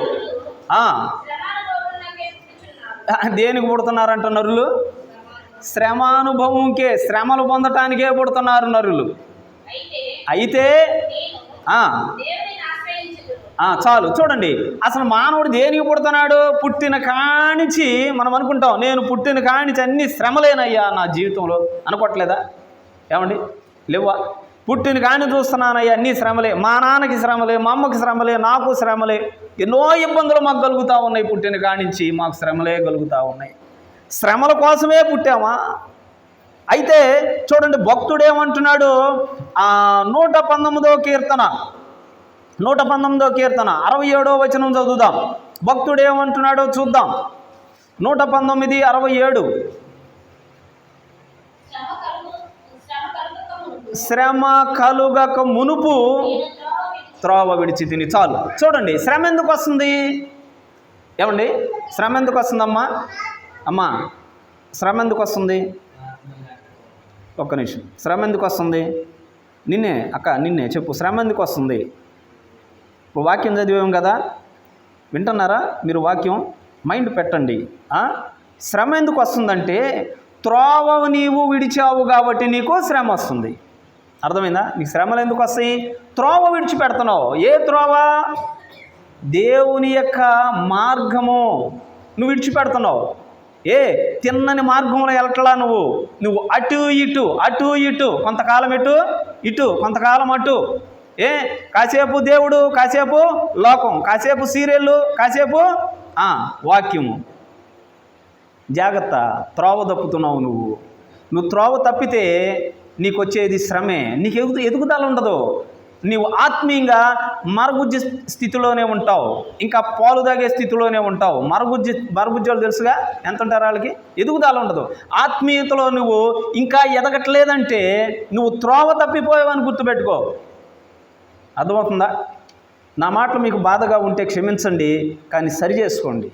దేనికి పుడుతున్నారంట నరులు? శ్రమానుభవంకే, శ్రమలు పొందటానికే పుడుతున్నారు నరులు. అయితే చాలు చూడండి, అసలు మానవుడు దేనికి పుడుతున్నాడు? పుట్టిన కానించి మనం అనుకుంటాం, నేను పుట్టిన కానించి అన్ని శ్రమలేనయ్యా నా జీవితంలో, అనుకోవట్లేదా? ఏమండి, లేవా? పుట్టిన కాని చూస్తున్నానయ్యా అన్ని శ్రమలే. మా నాన్నకి శ్రమలే, మా అమ్మకి శ్రమలే, నాకు శ్రమలే, ఎన్నో ఇబ్బందులు మాకు కలుగుతూ ఉన్నాయి. పుట్టిన కానించి మాకు శ్రమలే కలుగుతూ ఉన్నాయి. శ్రమల కోసమే పుట్టామా? అయితే చూడండి, భక్తుడు ఏమంటున్నాడు? 119వ కీర్తన 119వ కీర్తన 67వ వచనం చదువుదాం. భక్తుడు ఏమంటున్నాడో చూద్దాం. 119:67. శ్రమ కలుగక మునుపు త్రోవ విడిచి తిని. చాలు. చూడండి, శ్రమ ఎందుకు వస్తుంది? ఏమండి, శ్రమ ఎందుకు వస్తుందమ్మా? అమ్మా, శ్రమ ఎందుకు వస్తుంది? ఒక్క నిమిషం. శ్రమ ఎందుకు వస్తుంది? నిన్నే అక్క, నిన్నే చెప్పు. శ్రమ ఎందుకు వస్తుంది? ఇప్పుడు వాక్యం చదివాం కదా, వింటున్నారా మీరు? వాక్యం మైండ్ పెట్టండి. శ్రమ ఎందుకు వస్తుందంటే, త్రోవ నీవు విడిచావు కాబట్టి నీకు శ్రమ వస్తుంది. అర్థమైందా? నీకు శ్రమలు ఎందుకు వస్తాయి? త్రోవ విడిచిపెడుతున్నావు. ఏ త్రోవ? దేవుని యొక్క మార్గము నువ్వు విడిచిపెడుతున్నావు. తిన్నని మార్గంలో వెళ్ళట్లా నువ్వు అటు ఇటు, కొంతకాలం ఇటు కొంతకాలం అటు. కాసేపు దేవుడు, కాసేపు లోకం, కాసేపు సీరియళ్ళు, కాసేపు వాక్యము. జాగ్రత్త, త్రోవ తప్పుతున్నావు నువ్వు త్రోవ తప్పితే నీకు వచ్చేది శ్రమే. నీకు ఎదుగుదల ఉండదు. నీవు ఆత్మీయంగా మరుగుజ్జి స్థితిలోనే ఉంటావు, ఇంకా పాలు తాగే స్థితిలోనే ఉంటావు. మరుగుజ్జోళ్ళు తెలుసుగా, ఎంత ఉంటారు వాళ్ళకి? ఎదుగుదల ఉండదు. ఆత్మీయతలో నువ్వు ఇంకా ఎదగట్లేదంటే నువ్వు త్రోవ తప్పిపోయావని గుర్తుపెట్టుకో. అర్థమవుతుందా? నా మాటలు మీకు బాధగా ఉంటే క్షమించండి, కానీ సరి చేసుకోండి,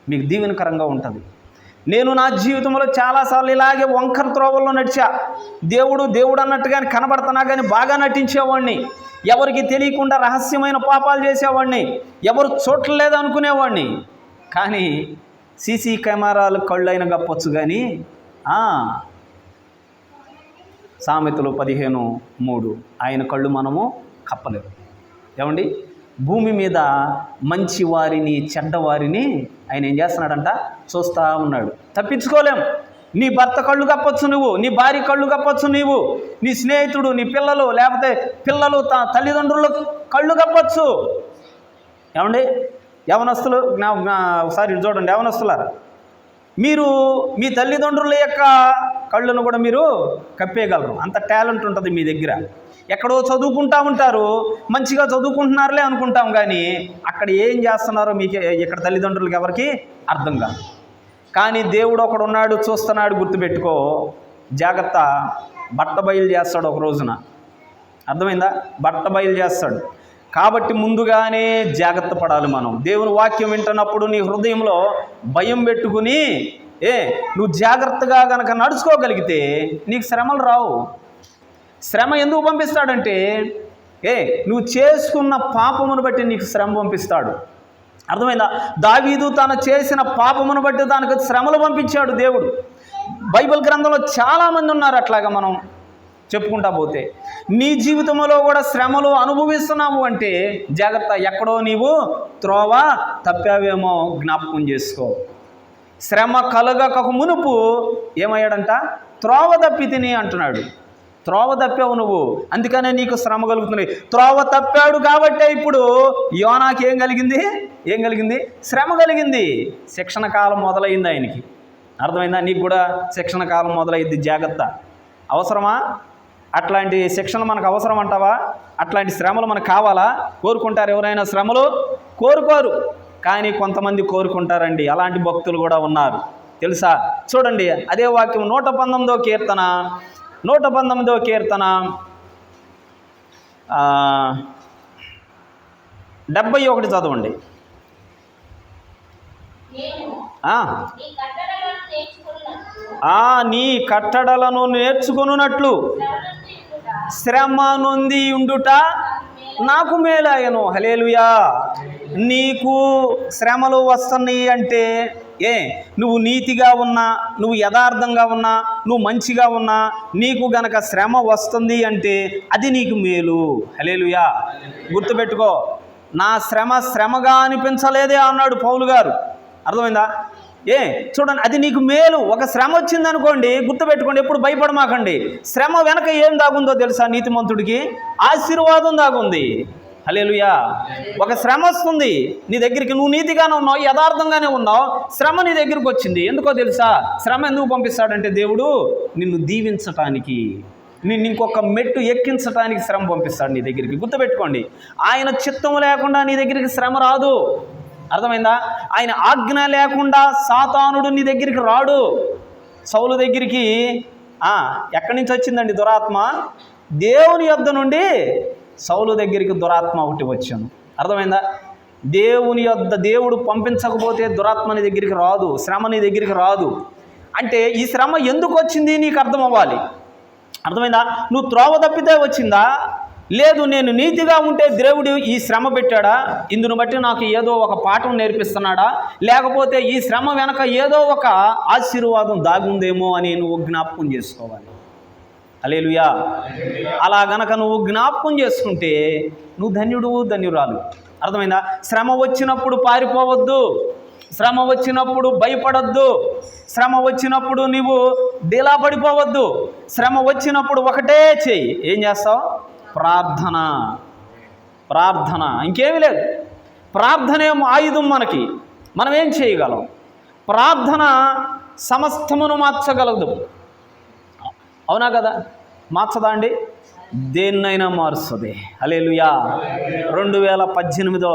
మీకు దీవెనకరంగా ఉంటుంది. నేను నా జీవితంలో చాలాసార్లు ఇలాగే వంకర త్రోవల్లో నడిచా. దేవుడు అన్నట్టుగానే కనబడుతున్నా కానీ బాగా నటించేవాడిని. ఎవరికి తెలియకుండా రహస్యమైన పాపాలు చేసేవాడిని. ఎవరు చూడలేదు అనుకునేవాడిని. కానీ సీసీ కెమెరాలు కళ్ళైన గప్పొచ్చు కానీ సామెతలు 15:3 ఆయన కళ్ళు మనము కప్పలేము. ఏమండి, భూమి మీద మంచి వారిని చెడ్డవారిని ఆయన ఏం చేస్తున్నాడంట? చూస్తూ ఉన్నాడు. తప్పించుకోలేం. నీ భర్త కళ్ళు కప్పొచ్చు నువ్వు, నీ భార్య కళ్ళు కప్పొచ్చు నీవు, నీ స్నేహితుడు, నీ పిల్లలు, లేకపోతే పిల్లలు తల్లిదండ్రులు కళ్ళు కప్పొచ్చు. ఏమండి, యవనస్తులు ఒకసారి చూడండి, యవనస్తులారా, మీరు మీ తల్లిదండ్రుల యొక్క కళ్ళను కూడా మీరు కప్పేయగలరు. అంత టాలెంట్ ఉంటుంది మీ దగ్గర. ఎక్కడో చదువుకుంటూ ఉంటారు, మంచిగా చదువుకుంటున్నారులే అనుకుంటాం, కానీ అక్కడ ఏం చేస్తున్నారో మీకు ఇక్కడ తల్లిదండ్రులకి ఎవరికి అర్థం కాదు. కానీ దేవుడు ఒకడు ఉన్నాడు, చూస్తున్నాడు, గుర్తుపెట్టుకో. జాగ్రత్త, బట్ట బయలు చేస్తాడు ఒక రోజున. అర్థమైందా? బట్ట బయలు చేస్తాడు. కాబట్టి ముందుగానే జాగ్రత్త పడాలి మనం. దేవుని వాక్యం వింటున్నప్పుడు నీ హృదయంలో భయం పెట్టుకుని నువ్వు జాగ్రత్తగా కనుక నడుచుకోగలిగితే నీకు శ్రమలు రావు. శ్రమ ఎందుకు పంపిస్తాడంటే నువ్వు చేసుకున్న పాపమును బట్టి నీకు శ్రమ పంపిస్తాడు. అర్థమైందా? దావీదు తను చేసిన పాపమును బట్టి దానికి శ్రమలు పంపించాడు దేవుడు. బైబిల్ గ్రంథంలో చాలామంది ఉన్నారు అట్లాగా. మనం చెప్పుకుంటా పోతే నీ జీవితంలో కూడా శ్రమలు అనుభవిస్తున్నావు అంటే జాగ్రత్త, ఎక్కడో నీవు త్రోవ తప్పావేమో జ్ఞాపకం చేసుకో. శ్రమ కలగక మునుపు ఏమయ్యాడంట? త్రోవ తప్పి తిని అంటున్నాడు. త్రోవ తప్పావు నువ్వు, అందుకనే నీకు శ్రమ కలుగుతుంది. త్రోవ తప్పాడు కాబట్టే ఇప్పుడు యోనాకి ఏం కలిగింది? శ్రమ కలిగింది. శిక్షణ కాలం మొదలైంది ఆయనకి. అర్థమైందా? నీకు కూడా శిక్షణ కాలం మొదలైంది. జాగ్రత్త. అవసరమా? అట్లాంటి శిక్షణ మనకు అవసరం అంటావా? అట్లాంటి శ్రమలు మనకు కావాలా? కోరుకుంటారు ఎవరైనా శ్రమలు? కోరుకోరు, కానీ కొంతమంది కోరుకుంటారండి. అలాంటి భక్తులు కూడా ఉన్నారు, తెలుసా? చూడండి, అదే వాక్యం 119వ కీర్తన 71 చదవండి. నీ కట్టడలను నేర్చుకొనున్నట్లు శ్రమ నొంది ఉండుట నాకు మేలాయను. హల్లెలూయా. నీకు శ్రమలు వస్తున్నాయి అంటే నువ్వు నీతిగా ఉన్నా, నువ్వు యథార్థంగా ఉన్నా, నువ్వు మంచిగా ఉన్నా, నీకు గనక శ్రమ వస్తుంది అంటే అది నీకు మేలు. హల్లెలూయా. గుర్తుపెట్టుకో, నా శ్రమగా అనిపించలేదే అన్నాడు పౌలు గారు. అర్థమైందా? చూడండి, అది నీకు మేలు. ఒక శ్రమ వచ్చిందనుకోండి, గుర్తుపెట్టుకోండి, ఎప్పుడు భయపడమాకండి. శ్రమ వెనక ఏం దాగుందో తెలుసా? నీతిమంతుడికి ఆశీర్వాదం దాగుంది. హల్లెలూయా. ఒక శ్రమ వస్తుంది నీ దగ్గరికి, నువ్వు నీతిగానే ఉన్నావు, యథార్థంగానే ఉన్నావు, శ్రమ నీ దగ్గరికి వచ్చింది. ఎందుకో తెలుసా? శ్రమ ఎందుకు పంపిస్తాడంటే దేవుడు నిన్ను దీవించటానికి. నిన్ను ఇంకొక మెట్టు ఎక్కించడానికి శ్రమ పంపిస్తాడు నీ దగ్గరికి. గుర్తుపెట్టుకోండి, ఆయన చిత్తం లేకుండా నీ దగ్గరికి శ్రమ రాదు. అర్థమైందా? ఆయన ఆజ్ఞ లేకుండా సాతానుడు నీ దగ్గరికి రాడు. సౌలు దగ్గరికి ఎక్కడి నుంచి వచ్చిందండి దురాత్మ? దేవుని యొద్ద నుండి సౌలు దగ్గరికి దురాత్మ ఒకటి వచ్చాను. అర్థమైందా? దేవుని యొద్ద దేవుడు పంపించకపోతే దురాత్మ నీ దగ్గరికి రాదు, శ్రమ నీ దగ్గరికి రాదు. అంటే ఈ శ్రమ ఎందుకు వచ్చింది నీకు అర్థం అవ్వాలి. అర్థమైందా? నువ్వు త్రోవ తప్పితే వచ్చిందా, లేదు నేను నీతిగా ఉంటే దేవుడు ఈ శ్రమ పెట్టాడా, ఇందును బట్టి నాకు ఏదో ఒక పాఠం నేర్పిస్తున్నాడా, లేకపోతే ఈ శ్రమ వెనక ఏదో ఒక ఆశీర్వాదం దాగుందేమో అని నువ్వు జ్ఞాపకం చేసుకోవాలి. హల్లెలూయా. అలా గనక నువ్వు జ్ఞాపకం చేసుకుంటే నువ్వు ధన్యుడు, ధన్యురాలు. అర్థమైందా? శ్రమ వచ్చినప్పుడు పారిపోవద్దు, శ్రమ వచ్చినప్పుడు భయపడొద్దు, శ్రమ వచ్చినప్పుడు నీవు డీలా పడిపోవద్దు. శ్రమ వచ్చినప్పుడు ఒకటే చెయ్యి. ఏం చేస్తావు? ప్రార్థన. ప్రార్థన, ఇంకేమీ లేదు. ప్రార్థన ఏమో ఆయుధం మనకి. మనం ఏం చేయగలం? ప్రార్థన సమస్తమును మార్చగలదు. అవునా కదా? మార్చదా అండి? దేన్నైనా మారుస్తుంది. హల్లెలూయా. 2018లో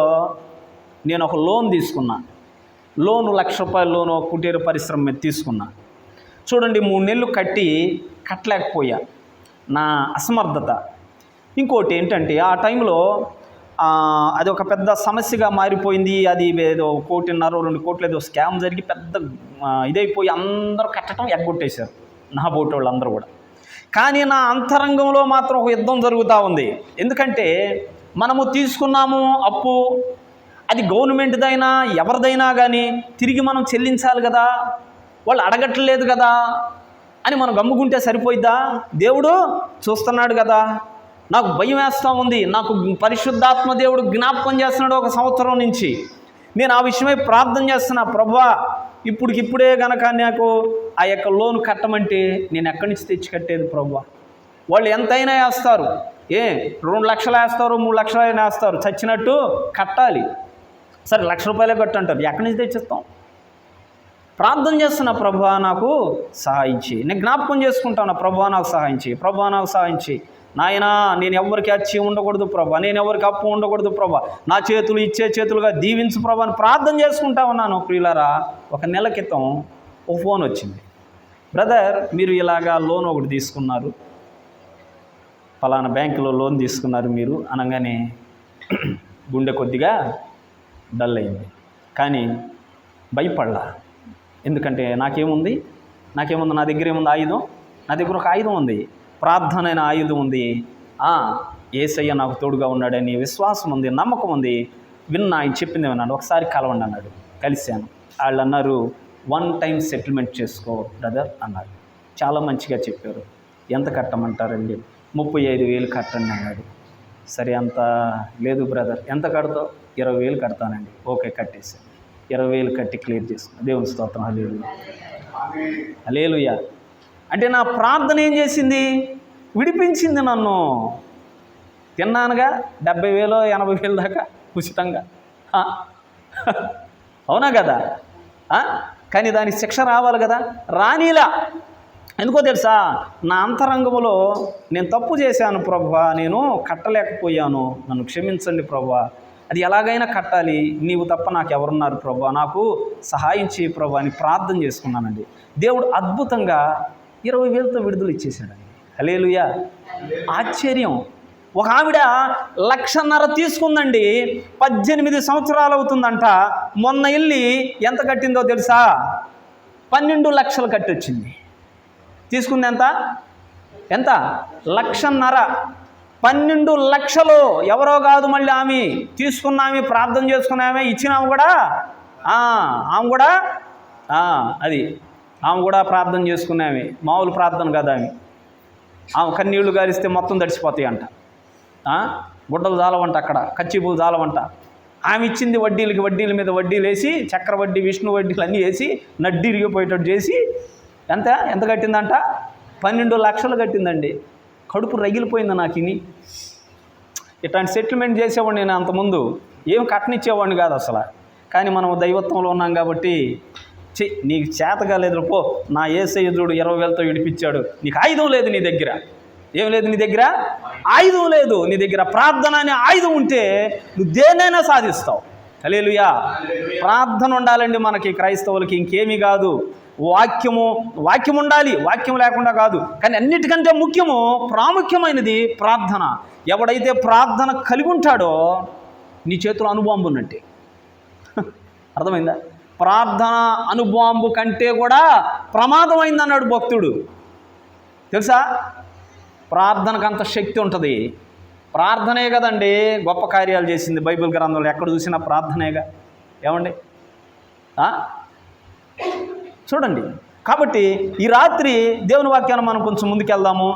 నేను ఒక లోన్ తీసుకున్నా. లోను ₹1,00,000 లోను కుటీర పరిశ్రమ మీద తీసుకున్నా. చూడండి, 3 నెలలు కట్టలేకపోయా, నా అసమర్థత. ఇంకోటి ఏంటంటే ఆ టైంలో అది ఒక పెద్ద సమస్యగా మారిపోయింది. అది ఏదో 1.5 2 కోట్లు ఏదో స్కామ్ జరిగి పెద్ద ఇదైపోయి అందరూ కట్టడం ఎగ్గొట్టేశారు, నా బోటోళ్ళు అందరూ కూడా. కానీ నా అంతరంగంలో మాత్రం ఒక యుద్ధం జరుగుతూ ఉంది. ఎందుకంటే మనము తీసుకున్నాము అప్పు, అది గవర్నమెంట్దైనా ఎవరిదైనా కానీ తిరిగి మనం చెల్లించాలి కదా, వాళ్ళు అడగట్లేదు కదా అని మనం గమ్ముకుంటే సరిపోయిద్దా? దేవుడు చూస్తున్నాడు కదా. నాకు భయం వేస్తూ ఉంది. నాకు పరిశుద్ధాత్మ దేవుడు జ్ఞాపకం చేస్తున్నాడు 1 సంవత్సరం నుంచి. నేను ఆ విషయమై ప్రార్థన చేస్తున్నా, ప్రభువా ఇప్పుడే గనక నాకు ఆ యొక్క లోన్ కట్టమంటే నేను ఎక్కడి నుంచి తెచ్చి కట్టేది ప్రభువా? వాళ్ళు ఎంతైనా వేస్తారు, 2 లక్షలు వేస్తారు, 3 లక్షలు అయినా వేస్తారు, చచ్చినట్టు కట్టాలి. సరే ₹1,00,000 కట్టు అంటారు, ఎక్కడి నుంచి తెచ్చిస్తాం? ప్రార్థన చేస్తున్నా, ప్రభువా నాకు సహాయం చేయి. నేను జ్ఞాపకం చేసుకుంటాను, ప్రభువా నాకు సహాయం చేయి, ప్రభువా నాకు సహాయం చేయి. నాయనా నేను ఎవరికి అచ్చి ఉండకూడదు ప్రభా, నేను ఎవరికి అప్పు ఉండకూడదు ప్రభా, నా చేతులు ఇచ్చే చేతులుగా దీవించు ప్రభా అని ప్రార్థన చేసుకుంటా ఉన్నాను. ప్రియులారా, 1 నెల క్రితం ఒక ఫోన్ వచ్చింది. బ్రదర్ మీరు ఇలాగా లోన్ ఒకటి తీసుకున్నారు, ఫలానా బ్యాంకులో లోన్ తీసుకున్నారు మీరు అనగానే గుండె కొద్దిగా డల్ అయింది. కానీ భయపడలా. ఎందుకంటే నాకేముంది? నా దగ్గర ఏముంది? ఆయుధం. నా దగ్గర ఒక ఆయుధం ఉంది, ప్రార్థన అనే ఆయుధం ఉంది. యేసయ్య నాకు తోడుగా ఉన్నాడని విశ్వాసం ఉంది, నమ్మకం ఉంది. ఆయన చెప్పింది విన్నాడు. ఒకసారి కలవండి అన్నాడు, కలిశాను. వాళ్ళు అన్నారు 1 టైం సెటిల్మెంట్ చేసుకో బ్రదర్ అన్నారు. చాలా మంచిగా చెప్పారు. ఎంత కట్టమంటారండి? 35,000 కట్టండి అన్నాడు. సరే అంత లేదు బ్రదర్, ఎంత కడతావు? 20,000 కడతానండి. ఓకే కట్టేసాను. 20,000 కట్టి క్లియర్ చేసుకున్నాను. దేవుని స్తోత్రం. హల్లెలూయా, హల్లెలూయా. అంటే నా ప్రార్థన ఏం చేసింది? విడిపించింది నన్ను. తిన్నానుగా 70,000 80,000 దాకా ఉచితంగా. అవునా కదా? కానీ దానికి శిక్ష రావాలి కదా, రానిలా. ఎందుకో తెలుసా? నా అంతరంగంలో నేను తప్పు చేశాను ప్రభువా, నేను కట్టలేకపోయాను, నన్ను క్షమించండి ప్రభువా, అది ఎలాగైనా కట్టాలి, నీవు తప్ప నాకు ఎవరున్నారు ప్రభువా, నాకు సహాయం చేయి ప్రభువా అని ప్రార్థన చేసుకున్నానండి. దేవుడు అద్భుతంగా 20,000తో విడుదల ఇచ్చేసాడండి. హల్లెలూయా. ఆశ్చర్యం. ఒక ఆవిడ 1,50,000 తీసుకుందండి, 18 సంవత్సరాలు అవుతుందంట. మొన్న వెళ్ళి ఎంత కట్టిందో తెలుసా? 12 లక్షలు కట్టొచ్చింది. తీసుకుంది ఎంత? 1,50,000. 12 లక్షలు. ఎవరో కాదు, మళ్ళీ ఆమె తీసుకున్నామే, ప్రార్థన చేసుకున్నామే, ఇచ్చినాము కూడా. ఆమె కూడా అది ఆమె కూడా ప్రార్థన చేసుకున్నామే, మామూలు ప్రార్థన కదా. ఆమె కన్నీళ్లు గారిస్తే మొత్తం తడిసిపోతాయి అంట. గుడ్డలు జాలవంట, అక్కడ కచ్చిపులు జాలవంట. ఆమె ఇచ్చింది వడ్డీల మీద వడ్డీలు వేసి, చక్ర వడ్డీ, విష్ణు వడ్డీలు అన్నీ వేసి నడ్డిరిగిపోయేటట్టు చేసి ఎంత కట్టిందంట? 12 లక్షలు కట్టిందండి. కడుపు రగిలిపోయింది నాకు. ఇట్లాంటి సెటిల్మెంట్ చేసేవాడిని నేను అంతకుముందు. ఏం కట్టనిచ్చేవాడిని కాదు అసలు. కానీ మనం దైవత్వంలో ఉన్నాం కాబట్టి, నీకు చేతగా లేదు పో, నా యేసయ్య చూడు 20,000తో విడిపించాడు, నీకు ఆయుధం లేదు నీ దగ్గర, ఏం లేదు నీ దగ్గర? ఆయుధం లేదు. నీ దగ్గర ప్రార్థన అనే ఆయుధం ఉంటే నువ్వు దేన్నైనా సాధిస్తావు. హల్లెలూయా. ప్రార్థన ఉండాలండి మనకి క్రైస్తవులకి, ఇంకేమీ కాదు. వాక్యం ఉండాలి, వాక్యం లేకుండా కాదు. కానీ అన్నిటికంటే ప్రాముఖ్యమైనది ప్రార్థన. ఎవడైతే ప్రార్థన కలిగి ఉంటాడో నీ చేతిలో అణుబాంబు ఉన్నట్టే. అర్థమైందా? ప్రార్థన అణుబాంబు కంటే కూడా ప్రమాదమైంది అన్నాడు భక్తుడు. తెలుసా? ప్రార్థనకు అంత శక్తి ఉంటుంది. ప్రార్థనే కదండి గొప్ప కార్యాలు చేసింది బైబిల్ గ్రంథంలో. ఎక్కడ చూసినా ప్రార్థనేగా. ఏమండి? చూడండి. కాబట్టి ఈ రాత్రి దేవుని వాక్యాన్ని మనం కొంచెం ముందుకెళ్దాము.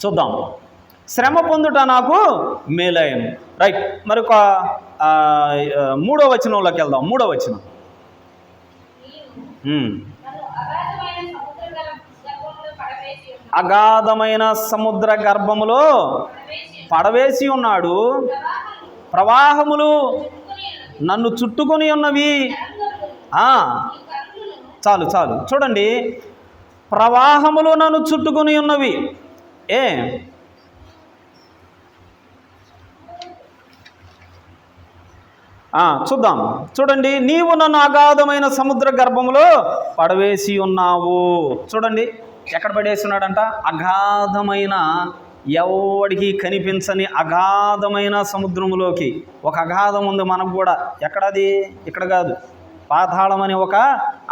చూద్దాం. శ్రమ పొందుట నాకు మేలైను. రైట్. మరొక 3వ వచనంలోకి వెళ్దాం. 3వ వచనం. అగాధమైన సముద్ర గర్భములో పడవేసి ఉన్నాడు, ప్రవాహములు నన్ను చుట్టుకొని ఉన్నవి. చాలు చూడండి. ప్రవాహములు నన్ను చుట్టుకొని ఉన్నవి. చూద్దాం. చూడండి. నీవు నన్ను అగాధమైన సముద్ర గర్భములో పడవేసి ఉన్నావు. చూడండి ఎక్కడ పడేసి ఉన్నాడంట? అగాధమైన, ఎవడికి కనిపించని అగాధమైన సముద్రములోకి. ఒక అగాధం ఉంది మనకు కూడా. ఎక్కడది? ఇక్కడ కాదు. పాతాళం అనే ఒక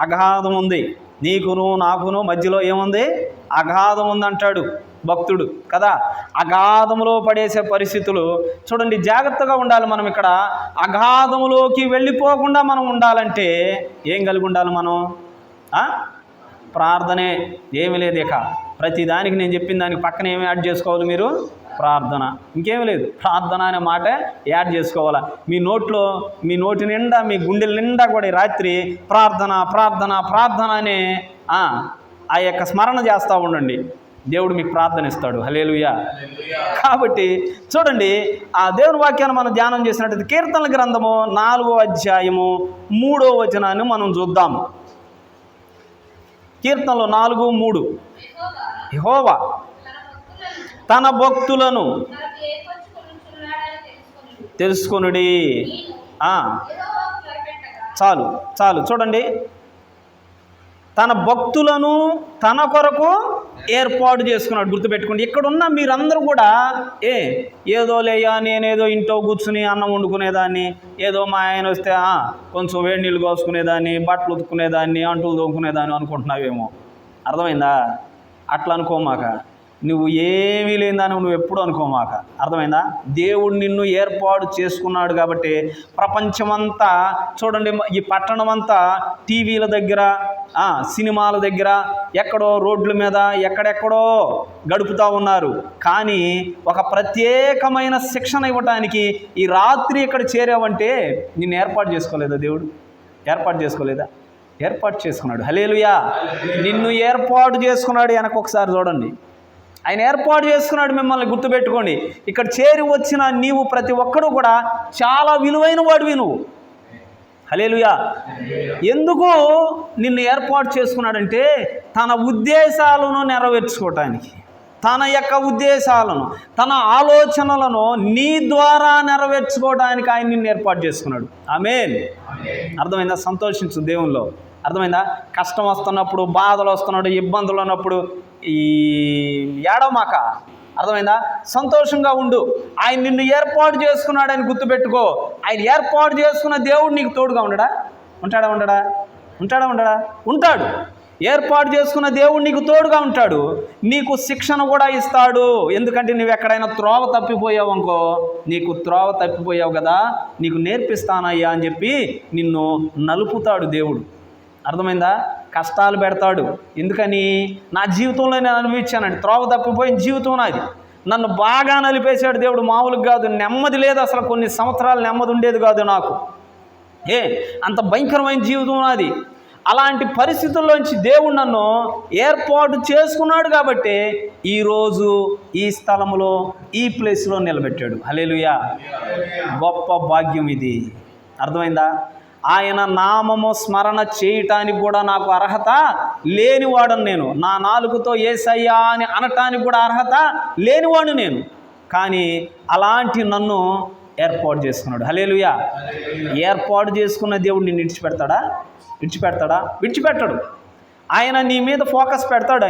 అగాధం ఉంది. నీకును నాకును మధ్యలో ఏముంది? అగాధం ఉందంటాడు భక్తుడు కదా. అగాధములో పడేసే పరిస్థితులు చూడండి. జాగ్రత్తగా ఉండాలి మనం. ఇక్కడ అగాధములోకి వెళ్ళిపోకుండా మనం ఉండాలంటే ఏం కలిగి ఉండాలి మనం? ప్రార్థనే. ఏమీ లేదు. ఇక ప్రతిదానికి నేను చెప్పిన దానికి పక్కన ఏమి యాడ్ చేసుకోవాలి మీరు? ప్రార్థన. ఇంకేమీ లేదు. ప్రార్థన అనే మాట యాడ్ చేసుకోవాలా. మీ నోటి నిండా, మీ గుండెల నిండా కూడా రాత్రి ప్రార్థన అనే ఆ యొక్క స్మరణ చేస్తూ ఉండండి. దేవుడు మీకు ప్రార్థన ఇస్తాడు. హల్లెలూయా. కాబట్టి చూడండి, ఆ దేవుని వాక్యాన్ని మనం ధ్యానం చేసినట్టు కీర్తనల గ్రంథము 4వ అధ్యాయము 3వ వచనాన్ని మనం చూద్దాం. కీర్తనలు 4:3. యెహోవా తన భక్తులను తెలుసుకొనుడి. చాలు చూడండి. తన భక్తులను తన కొరకు ఏర్పాటు చేసుకున్నాడు. గుర్తుపెట్టుకోండి. ఇక్కడున్న మీరందరూ కూడా ఏదో లేయా, నేనేదో ఇంట్లో కూర్చుని అన్నం వండుకునేదాన్ని, ఏదో మా ఆయన వస్తే కొంచెం వేడి నీళ్ళు కోసుకునేదాన్ని, బట్టలు ఉతుక్కునేదాన్ని, అంటులు తోముకునేదాన్ని అనుకుంటున్నావేమో. అర్థమైందా? అట్లా అనుకోమాక. నువ్వు ఏమీ లేదని నువ్వు ఎప్పుడు అనుకోమాక. అర్థమైందా? దేవుడు నిన్ను ఏర్పాటు చేసుకున్నాడు కాబట్టి ప్రపంచమంతా చూడండి. ఈ పట్టణం అంతా టీవీల దగ్గర, సినిమాల దగ్గర, ఎక్కడో రోడ్ల మీద ఎక్కడెక్కడో గడుపుతూ ఉన్నారు. కానీ ఒక ప్రత్యేకమైన శిక్షణ ఇవ్వటానికి ఈ రాత్రి ఇక్కడ చేరావంటే నిన్ను ఏర్పాటు చేసుకోలేదా దేవుడు? ఏర్పాటు చేసుకోలేదా? ఏర్పాటు చేసుకున్నాడు. హల్లెలూయా. నిన్ను ఏర్పాటు చేసుకున్నాడు. వెనక ఒకసారి చూడండి. ఆయన ఏర్పాటు చేసుకున్నాడు మిమ్మల్ని. గుర్తుపెట్టుకోండి. ఇక్కడ చేరి వచ్చిన నీవు ప్రతి ఒక్కడు కూడా చాలా విలువైన వాడివి నువ్వు. హల్లెలూయా. ఎందుకు నిన్ను ఏర్పాటు చేసుకున్నాడంటే తన ఉద్దేశాలను నెరవేర్చుకోవటానికి. తన యొక్క ఉద్దేశాలను, తన ఆలోచనలను నీ ద్వారా నెరవేర్చుకోవడానికి ఆయన నిన్ను ఏర్పాటు చేసుకున్నాడు. ఆమేన్. అర్థమైందా? సంతోషించు దేవునిలో. అర్థమైందా? కష్టం వస్తున్నప్పుడు, బాధలు వస్తున్నప్పుడు, ఇబ్బందులు ఉన్నప్పుడు ఈ ఏడవమాక. అర్థమైందా? సంతోషంగా ఉండు. ఆయన నిన్ను ఏర్పాటు చేసుకున్నాడని గుర్తుపెట్టుకో. ఆయన ఏర్పాటు చేసుకున్న దేవుడు నీకు తోడుగా ఉంటాడు. ఏర్పాటు చేసుకున్న దేవుడు నీకు తోడుగా ఉంటాడు. నీకు శిక్షణ కూడా ఇస్తాడు. ఎందుకంటే నువ్వు ఎక్కడైనా త్రోవ తప్పిపోయావు అనుకో, నీకు త్రోవ తప్పిపోయావు కదా, నీకు నేర్పిస్తానయ్యా అని చెప్పి నిన్ను నలుపుతాడు దేవుడు. అర్థమైందా? కష్టాలు పెడతాడు. ఎందుకని? నా జీవితంలో నేను అనుభవించానండి. త్రోవ తప్పిపోయిన జీవితం నాది. నన్ను బాగా నలిపేశాడు దేవుడు. మామూలుగా కాదు. నెమ్మది లేదు అసలు. కొన్ని సంవత్సరాలు నెమ్మది ఉండేది కాదు నాకు. అంత భయంకరమైన జీవితం నాది. అలాంటి పరిస్థితుల్లోంచి దేవుడు నన్ను ఏర్పాటు చేసుకున్నాడు కాబట్టి ఈరోజు ఈ స్థలంలో, ఈ ప్లేస్లో నిలబెట్టాడు. హల్లెలూయా. గొప్ప భాగ్యం ఇది. అర్థమైందా? ఆయన నామము స్మరణ చేయటానికి కూడా నాకు అర్హత లేనివాడను నేను. నా నాలుకతో యేసయ్యా అని అనటానికి కూడా అర్హత లేనివాడు నేను. కానీ అలాంటి నన్ను ఏర్పాటు చేసుకున్నాడు. హల్లెలూయా. ఏర్పాటు చేసుకున్న దేవుడు నిన్ను విడిచిపెట్టడు. ఆయన నీ మీద ఫోకస్ పెడతాడు.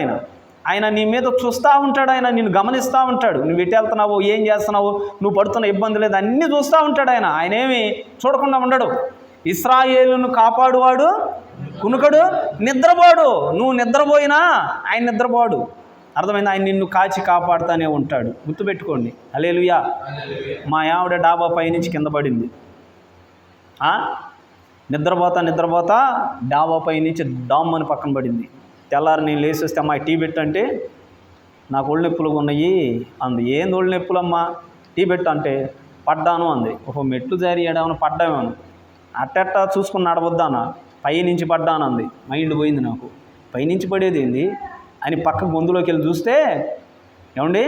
ఆయన నీ మీద చూస్తూ ఉంటాడు. ఆయన నిన్ను గమనిస్తూ ఉంటాడు. నువ్వు ఎటు వెళ్తున్నావు, ఏం చేస్తున్నావు, నువ్వు పడుతున్న ఇబ్బంది లేదు, అన్నీ చూస్తూ ఉంటాడు. ఆయన ఏమి చూడకుండా ఉండడు. ఇశ్రాయేలును కాపాడువాడు కునుకడు, నిద్రపోడు. నువ్వు నిద్రపోయినా ఆయన నిద్రపోడు. అర్థమైంది? ఆయన నిన్ను కాచి కాపాడుతూనే ఉంటాడు. గుర్తుపెట్టుకోండి. హల్లెలూయా. మా ఆవిడ డాబా పై నుంచి కింద పడింది. నిద్రపోతా డాబా పై నుంచి డామ్మని పక్కన పడింది. తెల్లారి నేను లేచి వస్తే అమ్మా టీ పెట్టంటే నాకు ఒళ్ళు నొప్పులుగా ఉన్నాయి అంది. ఏంది ఒళ్ళు నొప్పులమ్మా, టీ పెట్టు అంటే పడ్డాను అంది. మెట్లు జారి ఏడామని పడ్డామేమో, అట్టెట్టా చూసుకుని నడవద్దానా, పైనుంచి పడ్డాను అంది. మైండ్ పోయింది నాకు. పైనుంచి పడేది ఏంది అని పక్క గొంతులోకి వెళ్ళి చూస్తే ఏమండి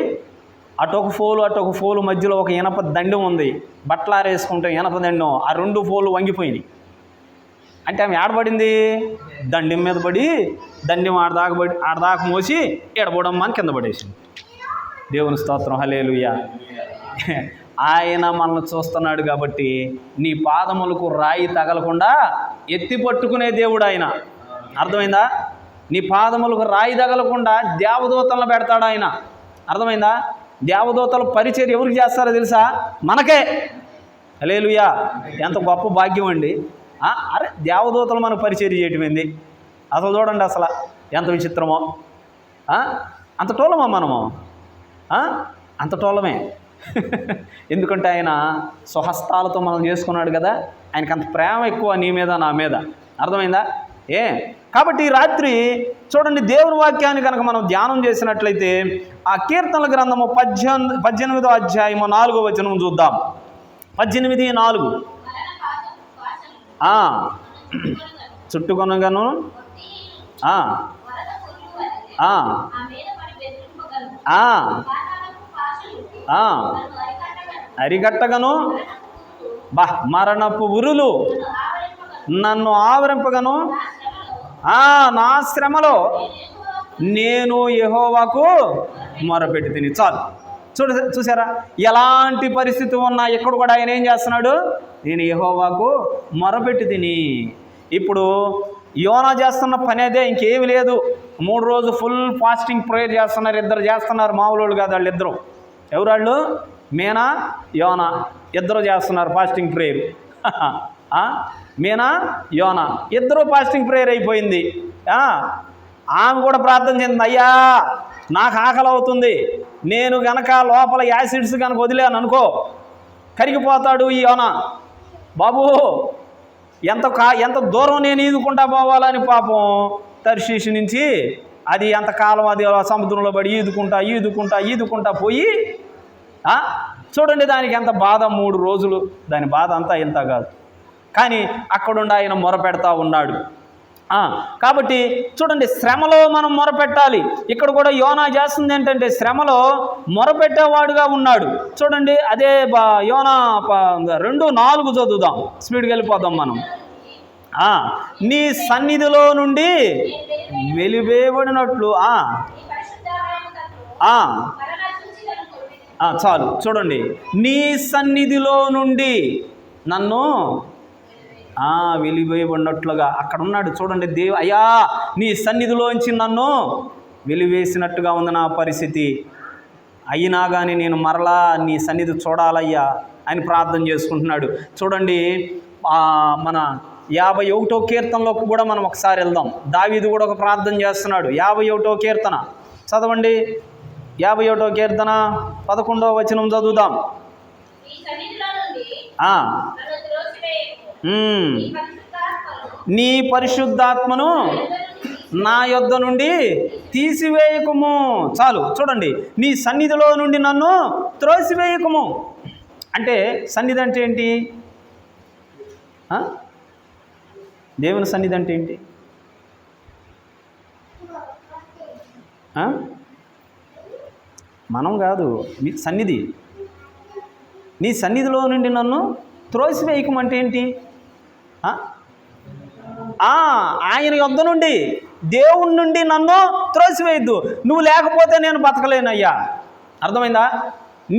అటొక ఫోలు మధ్యలో ఒక ఇనప దండం ఉంది. బట్టలు ఆరేసుకుంటే ఇనప దండం, ఆ 2 ఫోలు వంగిపోయినాయి. అంటే ఆమె ఆడబడింది దండం మీద పడి, దండం ఆడదాకా మోసి ఎడబోడమ్మా అని కింద పడేసింది. దేవుని స్తోత్రం. హల్లెలూయా. ఆయన మనల్ని చూస్తున్నాడు కాబట్టి నీ పాదములకు రాయి తగలకుండా ఎత్తి పట్టుకునే దేవుడు ఆయన. అర్థమైందా? నీ పాదములకు రాయి తగలకుండా దేవదూతలను పెడతాడు ఆయన. అర్థమైందా? దేవదూతల పరిచర్య ఎవరికి చేస్తారో తెలుసా? మనకే. హల్లెలూయా. ఎంత గొప్ప భాగ్యం అండి. అరే దేవదూతలు మనకు పరిచర్య చేయటం ఏంది? అసలు చూడండి, అసలు ఎంత విచిత్రమో. అంత టోలమా మనము? అంత టోలమే. ఎందుకంటే ఆయన స్వహస్తాలతో మనం చేసుకున్నాడు కదా. ఆయనకు అంత ప్రేమ ఎక్కువ నీ మీద, నా మీద. అర్థమైందా? కాబట్టి ఈ రాత్రి చూడండి, దేవుని వాక్యాన్ని కనుక మనం ధ్యానం చేసినట్లయితే ఆ కీర్తనల గ్రంథము 18వ అధ్యాయము 4వ వచనం చూద్దాం. 18:4. చుట్టుకొనగను అరిగట్టగను మరణపు ఉరులు నన్ను ఆవరింపగను. నా శ్రమలో నేను యెహోవాకు మొరపెట్టి తిని. చాలు. చూసారా, ఎలాంటి పరిస్థితి ఉన్నా ఇక్కడ కూడా ఆయన ఏం చేస్తున్నాడు? నేను యెహోవాకు మొరపెట్టి తిని. ఇప్పుడు యోనా చేస్తున్న పని అదే, ఇంకేమి లేదు. 3 రోజు ఫుల్ ఫాస్టింగ్ ప్రేయర్ చేస్తున్నారు. 2 చేస్తున్నారు, మామూలు కాదు వాళ్ళు ఇద్దరు. ఎవరు వాళ్ళు? మీనా, యోనా. 2 చేస్తున్నారు ఫాస్టింగ్ ప్రేయర్. మీనా, యోనా ఇద్దరు ఫాస్టింగ్ ప్రేయర్ అయిపోయింది. ఆమె కూడా ప్రార్థన చెందింది. అయ్యా నాకు ఆకలి అవుతుంది, నేను గనక లోపల యాసిడ్స్ కనుక వదిలేను అనుకో కరిగిపోతాడు ఈ యోనా. బాబు ఎంత దూరం నేను ఈదుకుంటా పోవాలని పాపం తర్షీషు నుంచి అది ఎంతకాలం అది సముద్రంలో పడి ఈదుకుంటా పోయి చూడండి దానికి ఎంత బాధ. 3 రోజులు దాని బాధ అంతా ఇంత కాదు. కానీ అక్కడుండి ఆయన మొరపెడతా ఉన్నాడు. కాబట్టి చూడండి, శ్రమలో మనం మొరపెట్టాలి. ఇక్కడ కూడా యోనా చేస్తుంది ఏంటంటే శ్రమలో మొరపెట్టేవాడుగా ఉన్నాడు. చూడండి, అదే యోనా 2:4 చదువుదాం, స్పీడ్కి వెళ్ళిపోదాం మనం. నీ సన్నిధిలో నుండి వెలివేయబడినట్లు. చాలు. చూడండి, నీ సన్నిధిలో నుండి నన్ను వెలివేయబడినట్లుగా అక్కడ ఉన్నాడు. చూడండి, అయ్యా నీ సన్నిధిలోంచి నన్ను వెలివేసినట్టుగా ఉంది నా పరిస్థితి. అయినా కానీ నేను మరలా నీ సన్నిధి చూడాలయ్యా అని ప్రార్థన చేసుకుంటున్నాడు. చూడండి, మన 51వ కీర్తనలోకి కూడా మనం ఒకసారి వెళ్దాం. దావీదు కూడా ఒక ప్రార్థన చేస్తున్నాడు. 51వ కీర్తన చదవండి. 51వ కీర్తన 11వ వచనం చదువుదాం. నీ పరిశుద్ధాత్మను నా యొద్ద నుండి తీసివేయకుము. చాలు. చూడండి, నీ సన్నిధిలో నుండి నన్ను త్రోసివేయకుము. అంటే సన్నిధి అంటే ఏంటి? దేవుని సన్నిధి అంటే ఏంటి? మనం కాదు, నీ సన్నిధి. నీ సన్నిధిలో నుండి నన్ను త్రోసివేయకమంటే ఏంటి? ఆయన యొద్ద నుండి, దేవుని నుండి నన్ను త్రోసివేయద్దు. నువ్వు లేకపోతే నేను బతకలేనయ్యా. అర్థమైందా?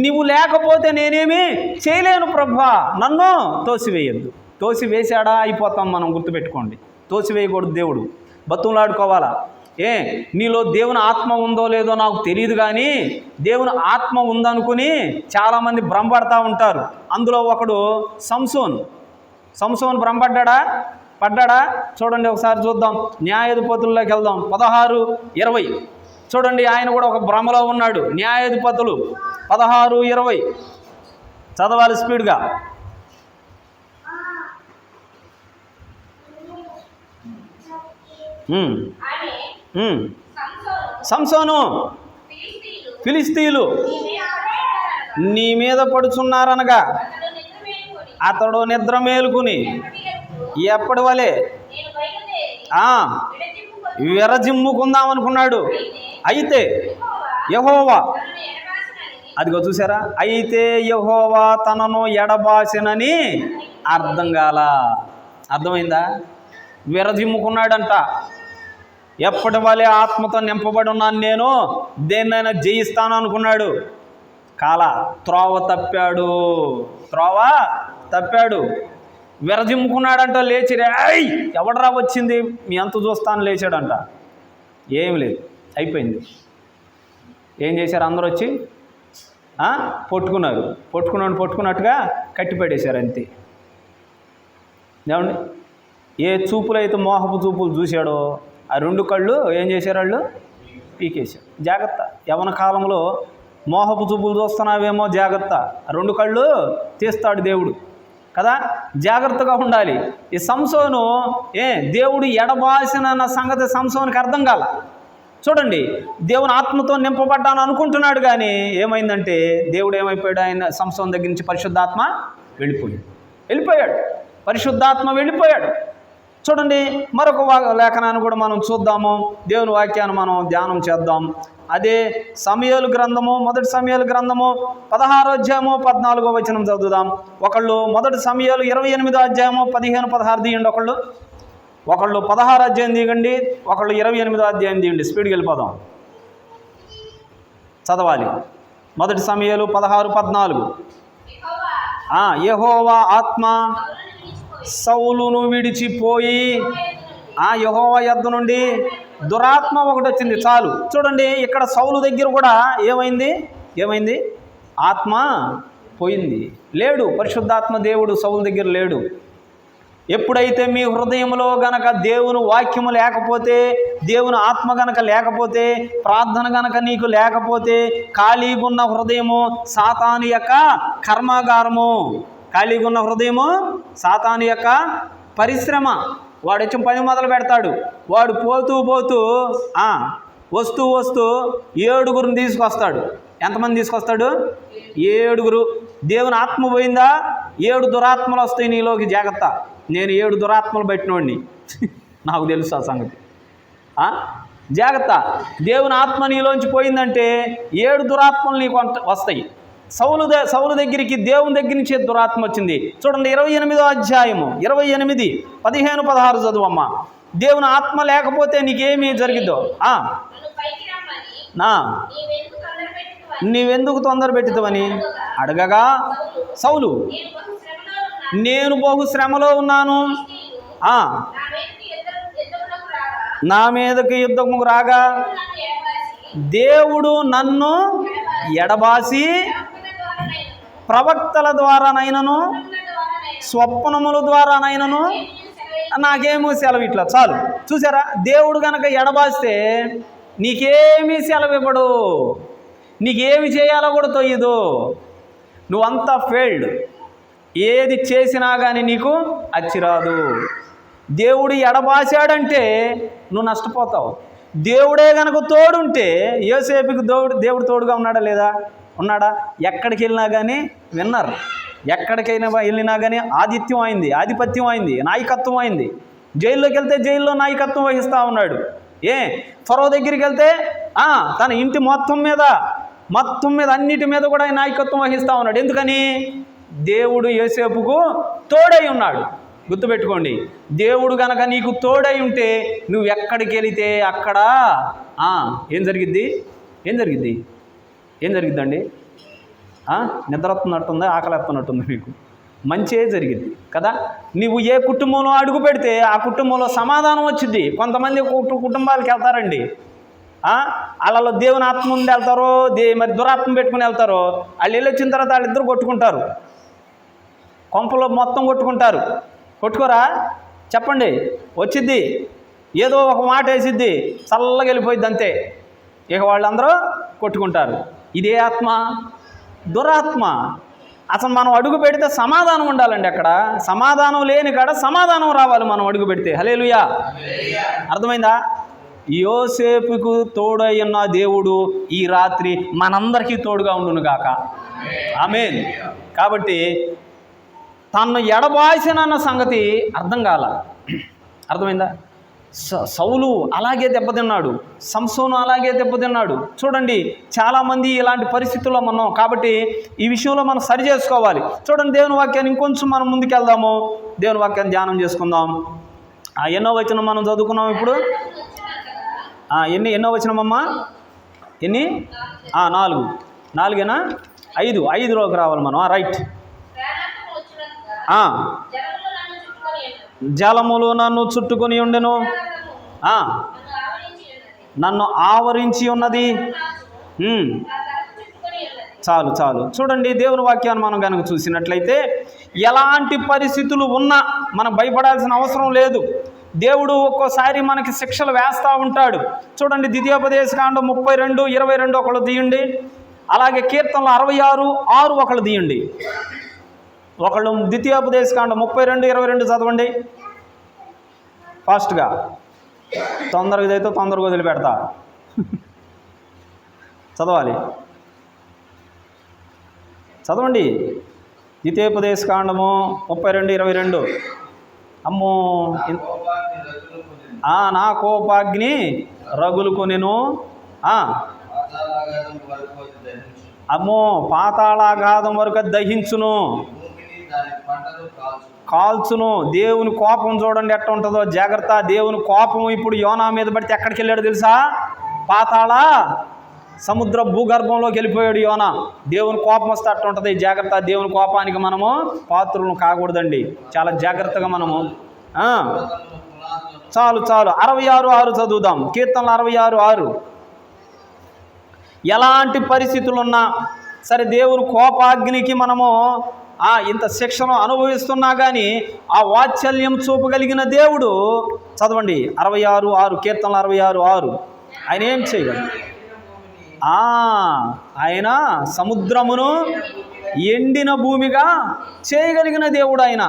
నువ్వు లేకపోతే నేనేమి చేయలేను ప్రభువా, నన్ను తోసివేయద్దు. తోసివేశాడా అయిపోతాం మనం, గుర్తుపెట్టుకోండి. తోసివేయకూడదు. దేవుడు బతులాడుకోవాలా. నీలో దేవుని ఆత్మ ఉందో లేదో నాకు తెలియదు, కానీ దేవుని ఆత్మ ఉందనుకుని చాలామంది భ్రమపడతా ఉంటారు. అందులో ఒకడు సంసోన్ పడ్డాడా? చూడండి, ఒకసారి చూద్దాం. న్యాయాధిపతుల్లోకి వెళ్దాం. 16:20 చూడండి. ఆయన కూడా ఒక భ్రమలో ఉన్నాడు. న్యాయాధిపతులు 16:20 చదవాలి స్పీడ్గా. సంసోను, ఫిలిస్తీయులు నీ మీద పడుచున్నారనగా అతడు నిద్ర మేలుకుని ఎప్పటి వలె విరజిమ్ముకుందాం అనుకున్నాడు. అయితే యెహోవా, అదిగో చూసారా, అయితే యెహోవా తనను ఎడబాసినని అర్థం కాల. అర్థమైందా? విరజిమ్ముకున్నాడంట. ఎప్పటి వలె ఆత్మతో నింపబడి ఉన్నాను, నేను దేన్నైనా జయిస్తాను అనుకున్నాడు. త్రోవ తప్పాడు. విరజిమ్ముకున్నాడంట. లేచి ఎవడరా వచ్చింది మీ అంత చూస్తాను లేచాడంట. ఏం లేదు, అయిపోయింది. ఏం చేశారు? అందరూ వచ్చి పట్టుకున్నట్టుగా కట్టిపడేశారు అంతే. ఏమండి? ఏ చూపులు అయితే మోహపు చూపులు చూశాడో ఆ 2 కళ్ళు ఏం చేశారు? వాళ్ళు పీకేశారు. జాగ్రత్త, యవన కాలంలో మోహపు చూపులు చూస్తున్నావేమో, జాగ్రత్త. 2 కళ్ళు తీస్తాడు దేవుడు కదా, జాగ్రత్తగా ఉండాలి. ఈ సంసోను దేవుడు ఎడబాసిన సంగతి సంసోనికి అర్థం కాల. చూడండి, దేవుని ఆత్మతో నింపబడ్డాను అనుకుంటున్నాడు, కానీ ఏమైందంటే దేవుడు ఏమైపోయాడు? ఆయన సంసోను దగ్గర నుంచి పరిశుద్ధాత్మ వెళ్ళిపోయాడు. పరిశుద్ధాత్మ వెళ్ళిపోయాడు. చూడండి, మరొక లేఖనాన్ని కూడా మనం చూద్దాము. దేవుని వాక్యాన్ని మనం ధ్యానం చేద్దాం. అదే సమూయేలు గ్రంథము, మొదటి సమూయేలు గ్రంథము 16వ అధ్యాయము 14వ వచనం చదువుదాం. ఒకళ్ళు మొదటి సమూయేలు 28వ అధ్యాయము 15-16 తీయండి. ఒకళ్ళు 16 అధ్యాయం తీయండి, ఒకళ్ళు 28వ అధ్యాయం తీయండి. స్పీడ్కి వెళ్ళిపోదాం, చదవాలి. మొదటి సమూయేలు 16-14. యెహోవా ఆత్మ సౌలును విడిచిపోయి యెహోవా యొద్ద నుండి దురాత్మ ఒకటి వచ్చింది. చాలు. చూడండి, ఇక్కడ సౌలు దగ్గర కూడా ఏమైంది? ఆత్మ పోయింది. లేడు పరిశుద్ధాత్మ. దేవుడు సౌలు దగ్గర లేడు. ఎప్పుడైతే మీ హృదయంలో గనక దేవుని వాక్యము లేకపోతే, దేవుని ఆత్మ గనక లేకపోతే, ప్రార్థన గనక నీకు లేకపోతే, ఖాళీగా ఉన్న హృదయము సాతాను యొక్క కర్మాగారము. ఖాళీగా ఉన్న హృదయము సాతాను యొక్క పరిశ్రమ. వాడు వచ్చి పని మొదలు పెడతాడు. వాడు పోతూ వస్తూ 7 తీసుకొస్తాడు. ఎంతమంది తీసుకొస్తాడు? 7. దేవుని ఆత్మ పోయిందా, 7 దురాత్మలు వస్తాయి నీలోకి. జాగ్రత్త. నేను 7 దురాత్మలు పెట్టినోడిని, నాకు తెలుసు ఆ సంగతి. జాగ్రత్త. దేవుని ఆత్మ నీలోంచి పోయిందంటే 7 దురాత్మలు నీకు వస్తాయి. సౌలు దగ్గరికి దేవుని దగ్గర నుంచి దురాత్మ వచ్చింది. చూడండి, 28వ అధ్యాయము 28, 15-16 చదువమ్మా. దేవుని ఆత్మ లేకపోతే నీకేమీ జరిగిద్దో. నీవెందుకు తొందర పెట్టితవని అడగగా సౌలు, నేను బహు శ్రమలో ఉన్నాను, నా మీదకి యుద్ధము రాగా దేవుడు నన్ను ఎడబాసి ప్రవక్తల ద్వారానైనను స్వప్నముల ద్వారానైనను నాకేమో సెలవు. ఇట్లా చాలు. చూసారా, దేవుడు కనుక ఎడబాస్తే నీకేమీ సెలవు ఇవ్వడు, నీకేమి చేయాలో కూడా తొయ్యదు. నువ్వంతా ఫెయిల్డ్. ఏది చేసినా కానీ నీకు అచ్చిరాదు. దేవుడు ఎడబాసాడంటే నువ్వు నష్టపోతావు. దేవుడే కనుక తోడుంటే, యోసేపుకి దేవుడు తోడుగా ఉన్నాడా లేదా? ఉన్నాడా? ఎక్కడికి వెళ్ళినా కానీ విన్నర్. ఎక్కడికైనా వెళ్ళినా కానీ ఆధిపత్యం అయింది, నాయకత్వం అయింది. జైల్లోకి వెళ్తే జైల్లో నాయకత్వం వహిస్తూ ఉన్నాడు. ఫరో దగ్గరికి వెళ్తే తన ఇంటి మొత్తం మీద అన్నిటి మీద కూడా నాయకత్వం వహిస్తూ ఉన్నాడు. ఎందుకని? దేవుడు యోసేపుకు తోడై ఉన్నాడు. గుర్తుపెట్టుకోండి, దేవుడు గనక నీకు తోడై ఉంటే నువ్వు ఎక్కడికి వెళితే అక్కడ ఏం జరిగిద్ది? ఏం జరిగిద్దండి? నిద్ర వస్తున్నట్టుందా, ఆకలి వస్తున్నట్టుంది మీకు? మంచే జరిగింది కదా. నువ్వు ఏ కుటుంబంలో అడుగు పెడితే ఆ కుటుంబంలో సమాధానం వచ్చింది. కొంతమంది కుటుంబాలకు వెళ్తారండి, వాళ్ళలో దేవుని ఆత్మ ఉండి వెళ్తారో మరి దురాత్మ పెట్టుకుని వెళ్తారో, వాళ్ళు వెళ్ళి వచ్చిన తర్వాత వాళ్ళిద్దరు కొట్టుకుంటారు, కొంపలో మొత్తం కొట్టుకుంటారు. కొట్టుకోరా? చెప్పండి. వచ్చిద్ది, ఏదో ఒక మాట వేసిద్ది, చల్లగా వెళ్ళిపోయిద్ది, అంతే. ఇక వాళ్ళందరూ కొట్టుకుంటారు. ఇదే ఆత్మ, దురాత్మ. అసలు మనం అడుగు పెడితే సమాధానం ఉండాలండి. అక్కడ సమాధానం లేని కాడ సమాధానం రావాలి మనం అడుగు పెడితే. హల్లెలూయా. అర్థమైందా? యోసేపుకు తోడై ఉన్న దేవుడు ఈ రాత్రి మనందరికీ తోడుగా ఉండును గాక. ఆమేన్. కాబట్టి తను ఎడబాసినన్న సంగతి అర్థం కాల. అర్థమైందా? సౌలు అలాగే దెబ్బతిన్నాడు, సంసోను అలాగే దెబ్బతిన్నాడు. చూడండి, చాలామంది ఇలాంటి పరిస్థితుల్లో ఉన్నాం. కాబట్టి ఈ విషయంలో మనం సరి చేసుకోవాలి. చూడండి, దేవుని వాక్యాన్ని ఇంకొంచెం మనం ముందుకెళ్దాము. దేవుని వాక్యాన్ని ధ్యానం చేసుకుందాం. ఎన్నో వచనం మనం చదువుకున్నాం ఇప్పుడు? ఎన్నో వచనమమ్మా? ఎన్ని? 4. 4ఏనా? 5లోకి రావాలి మనం. రైట్. జలములు నన్ను చుట్టుకొని ఉండెను, నన్ను ఆవరించి ఉన్నది. చాలు. చూడండి, దేవుని వాక్యాన్ని మనం కనుక చూసినట్లయితే ఎలాంటి పరిస్థితులు ఉన్నా మనం భయపడాల్సిన అవసరం లేదు. దేవుడు ఒక్కోసారి మనకి శిక్షలు వేస్తూ ఉంటాడు. చూడండి, ద్వితీయోపదేశకాండం 32:22 ఒకళ్ళు తీయండి. అలాగే కీర్తనలు 66:6 ఒకళ్ళు తీయండి. ఒకళ్ళు ద్వితీయోపదేశకాండం 32:22 చదవండి ఫాస్ట్గా. తొందరగా అయితే తొందరగా వదిలిపెడతా. చదవండి. ద్వితీయోపదేశకాండము 32:22. అమ్మో, నా కోపాగ్ని రగులుకొనెను. అమ్మో, పాతాళాగాధం వరకు దహించును, కాల్చును. దేవుని కోపం చూడండి ఎట్లా ఉంటుందో. జాగ్రత్త. దేవుని కోపం ఇప్పుడు యోనా మీద పడితే ఎక్కడికి వెళ్ళాడు తెలుసా? పాతాళ సముద్ర భూగర్భంలోకి వెళ్ళిపోయాడు యోనా. దేవుని కోపం వస్తే అట్లా ఉంటుంది. జాగ్రత్త. దేవుని కోపానికి మనము పాత్రలను కాకూడదండి. చాలా జాగ్రత్తగా మనము. చాలు 66:6 చదువుదాం. కీర్తనలు 66:6. ఎలాంటి పరిస్థితులున్నా సరే, దేవుని కోపాగ్నికి మనము ఇంత శిక్షను అనుభవిస్తున్నా కానీ ఆ వాత్సల్యం చూపగలిగిన దేవుడు. చదవండి 66:6. కీర్తనలు 66:6. ఆయన ఏం చేయగలడు? ఆయన సముద్రమును ఎండిన భూమిగా చేయగలిగిన దేవుడు ఆయన.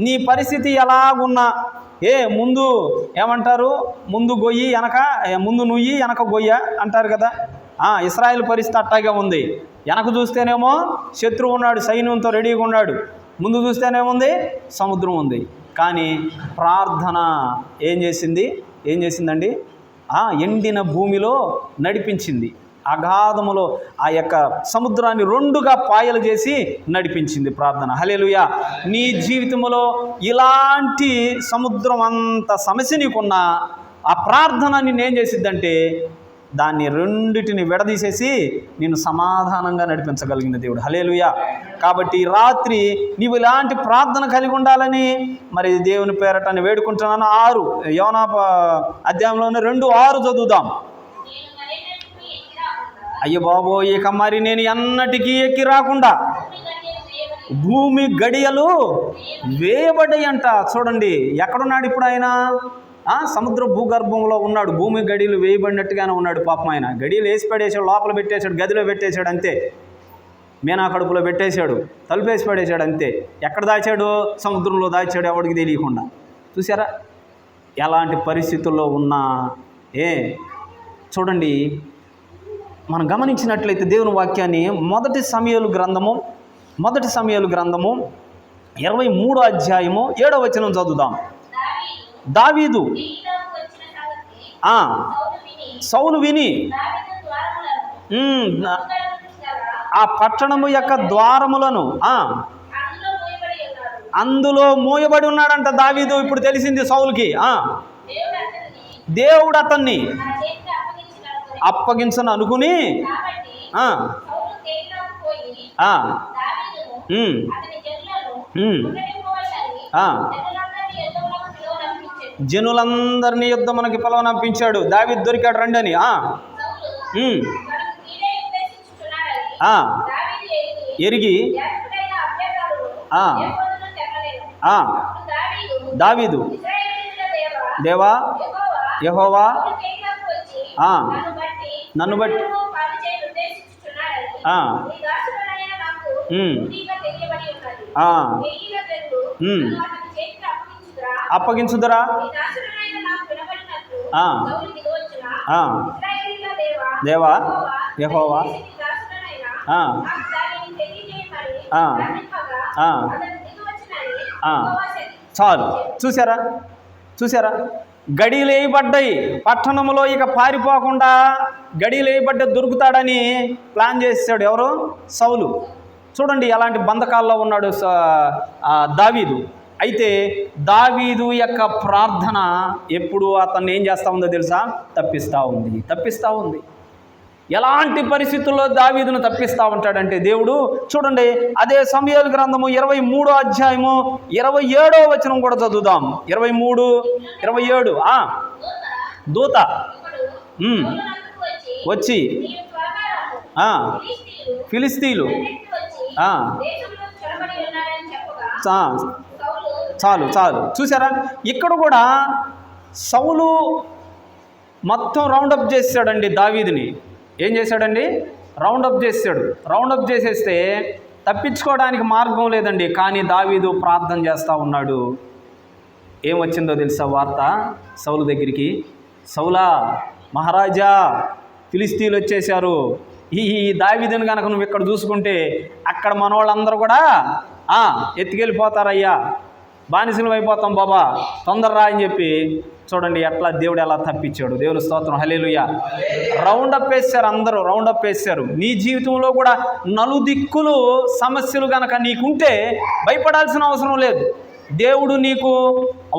నీ పరిస్థితి ఎలాగున్నా, ముందు ఏమంటారు? ముందు గొయ్యి వెనక, ముందు నుయ్యి వెనక గొయ్య అంటారు కదా. ఇశ్రాయేలు పరిస్థితి అట్టాగే ఉంది. వెనక చూస్తేనేమో శత్రువు ఉన్నాడు, సైన్యంతో రెడీగా ఉన్నాడు. ముందు చూస్తేనేముంది? సముద్రం ఉంది. కానీ ప్రార్థన ఏం చేసిందండి? ఎండిన భూమిలో నడిపించింది. అగాధములో ఆ యొక్క సముద్రాన్ని 2గా పాయలు చేసి నడిపించింది ప్రార్థన. హల్లెలూయా. నీ జీవితంలో ఇలాంటి సముద్రం అంత సమస్య నీకున్నా ఆ ప్రార్థన నిన్నేం చేసిద్దంటే దాన్ని రెండిటిని విడదీసేసి నేను సమాధానంగా నడిపించగలిగిన దేవుడు. హల్లెలూయా. కాబట్టి రాత్రి నీవు ఇలాంటి ప్రార్థన కలిగి ఉండాలని మరి దేవుని పేరట వేడుకుంటున్నాను. 6 యోనా అధ్యాయంలోనే 2:6 చదువుదాం. అయ్యో బాబో, ఇక మరి నేను ఎన్నటికీ ఎక్కి రాకుండా భూమి గడియలు వేయబడ్డాయి అంట. చూడండి, ఎక్కడున్నాడు ఇప్పుడు ఆయన? సముద్ర భూగర్భంలో ఉన్నాడు. భూమి గడియలు వేయబడినట్టుగానే ఉన్నాడు. పాపం ఆయన గడియలు వేసి పడేసాడు, లోపల పెట్టేశాడు, గదిలో పెట్టేశాడు, అంతే. మీనా కడుపులో పెట్టేశాడు, తలుపేసి పడేశాడు, అంతే. ఎక్కడ దాచాడు? సముద్రంలో దాచాడు, ఎవడికి తెలియకుండా. చూసారా ఎలాంటి పరిస్థితుల్లో ఉన్నా? చూడండి, మనం గమనించినట్లయితే దేవుని వాక్యాన్ని మొదటి సమూయేలు గ్రంథము 23వ అధ్యాయము 7వ వచనం చదువుదాం. దావీదు సౌలు విని ఆ పట్టణము యొక్క ద్వారములను అందులో మోయబడి ఉన్నాడంట దావీదు. ఇప్పుడు తెలిసింది సౌలుకి. దేవుడు అతన్ని అప్పగించను అనుకుని జనులందరినీ యుద్ధమునకి పిలవనంపించాడు. దావీదు దొరికాడు రండి అని. ఎరిగి దావీదు, దేవా యెహోవా నన్ను బట్టి అప్పగించుదరా? దేవా యెహోవా చాలు. చూసారా గడియలు వేయబడ్డాయి పట్టణంలో. ఇక పారిపోకుండా గడియలు వేయబడ్డ దొరుకుతాడని ప్లాన్ చేశాడు ఎవరు? సౌలు. చూడండి ఎలాంటి బంధకాల్లో ఉన్నాడు దావీదు. అయితే దావీదు యొక్క ప్రార్థన ఎప్పుడు అతన్ని ఏం చేస్తూ ఉందో తెలుసా? తప్పిస్తూ ఉంది. ఎలాంటి పరిస్థితుల్లో దావీదును తప్పిస్తూ ఉంటాడంటే దేవుడు, చూడండి అదే సమూయేలు గ్రంథము 23వ అధ్యాయము 27వ వచనం కూడా చదువుదాం. 23:27. దూత వచ్చి ఫిలిస్తీన్లు చాలు. చూసారా ఇక్కడ కూడా సౌలు మొత్తం రౌండప్ చేశాడండి దావీదుని. ఏం చేశాడండి? రౌండప్ చేసేస్తే తప్పించుకోవడానికి మార్గం లేదండి. కానీ దావీదు ప్రార్థన చేస్తూ ఉన్నాడు. ఏమొచ్చిందో తెలుసా వార్త సౌలు దగ్గరికి? సౌలా మహారాజా, ఫిలిస్తీన్లు వచ్చేసారు. ఈ దావీదుని కనుక నువ్వు ఇక్కడ చూసుకుంటే అక్కడ మనోళ్ళందరూ కూడా ఎత్తుకెళ్ళిపోతారయ్యా, బానిసలు అయిపోతాం బాబా, తొందరరా అని చెప్పి. చూడండి ఎట్లా దేవుడు ఎలా తప్పించాడు. దేవుని స్తోత్రం, హల్లెలూయా. రౌండప్ వేశారు, అందరూ రౌండప్ వేశారు. నీ జీవితంలో కూడా నలుదిక్కులు సమస్యలు కనుక నీకుంటే భయపడాల్సిన అవసరం లేదు. దేవుడు నీకు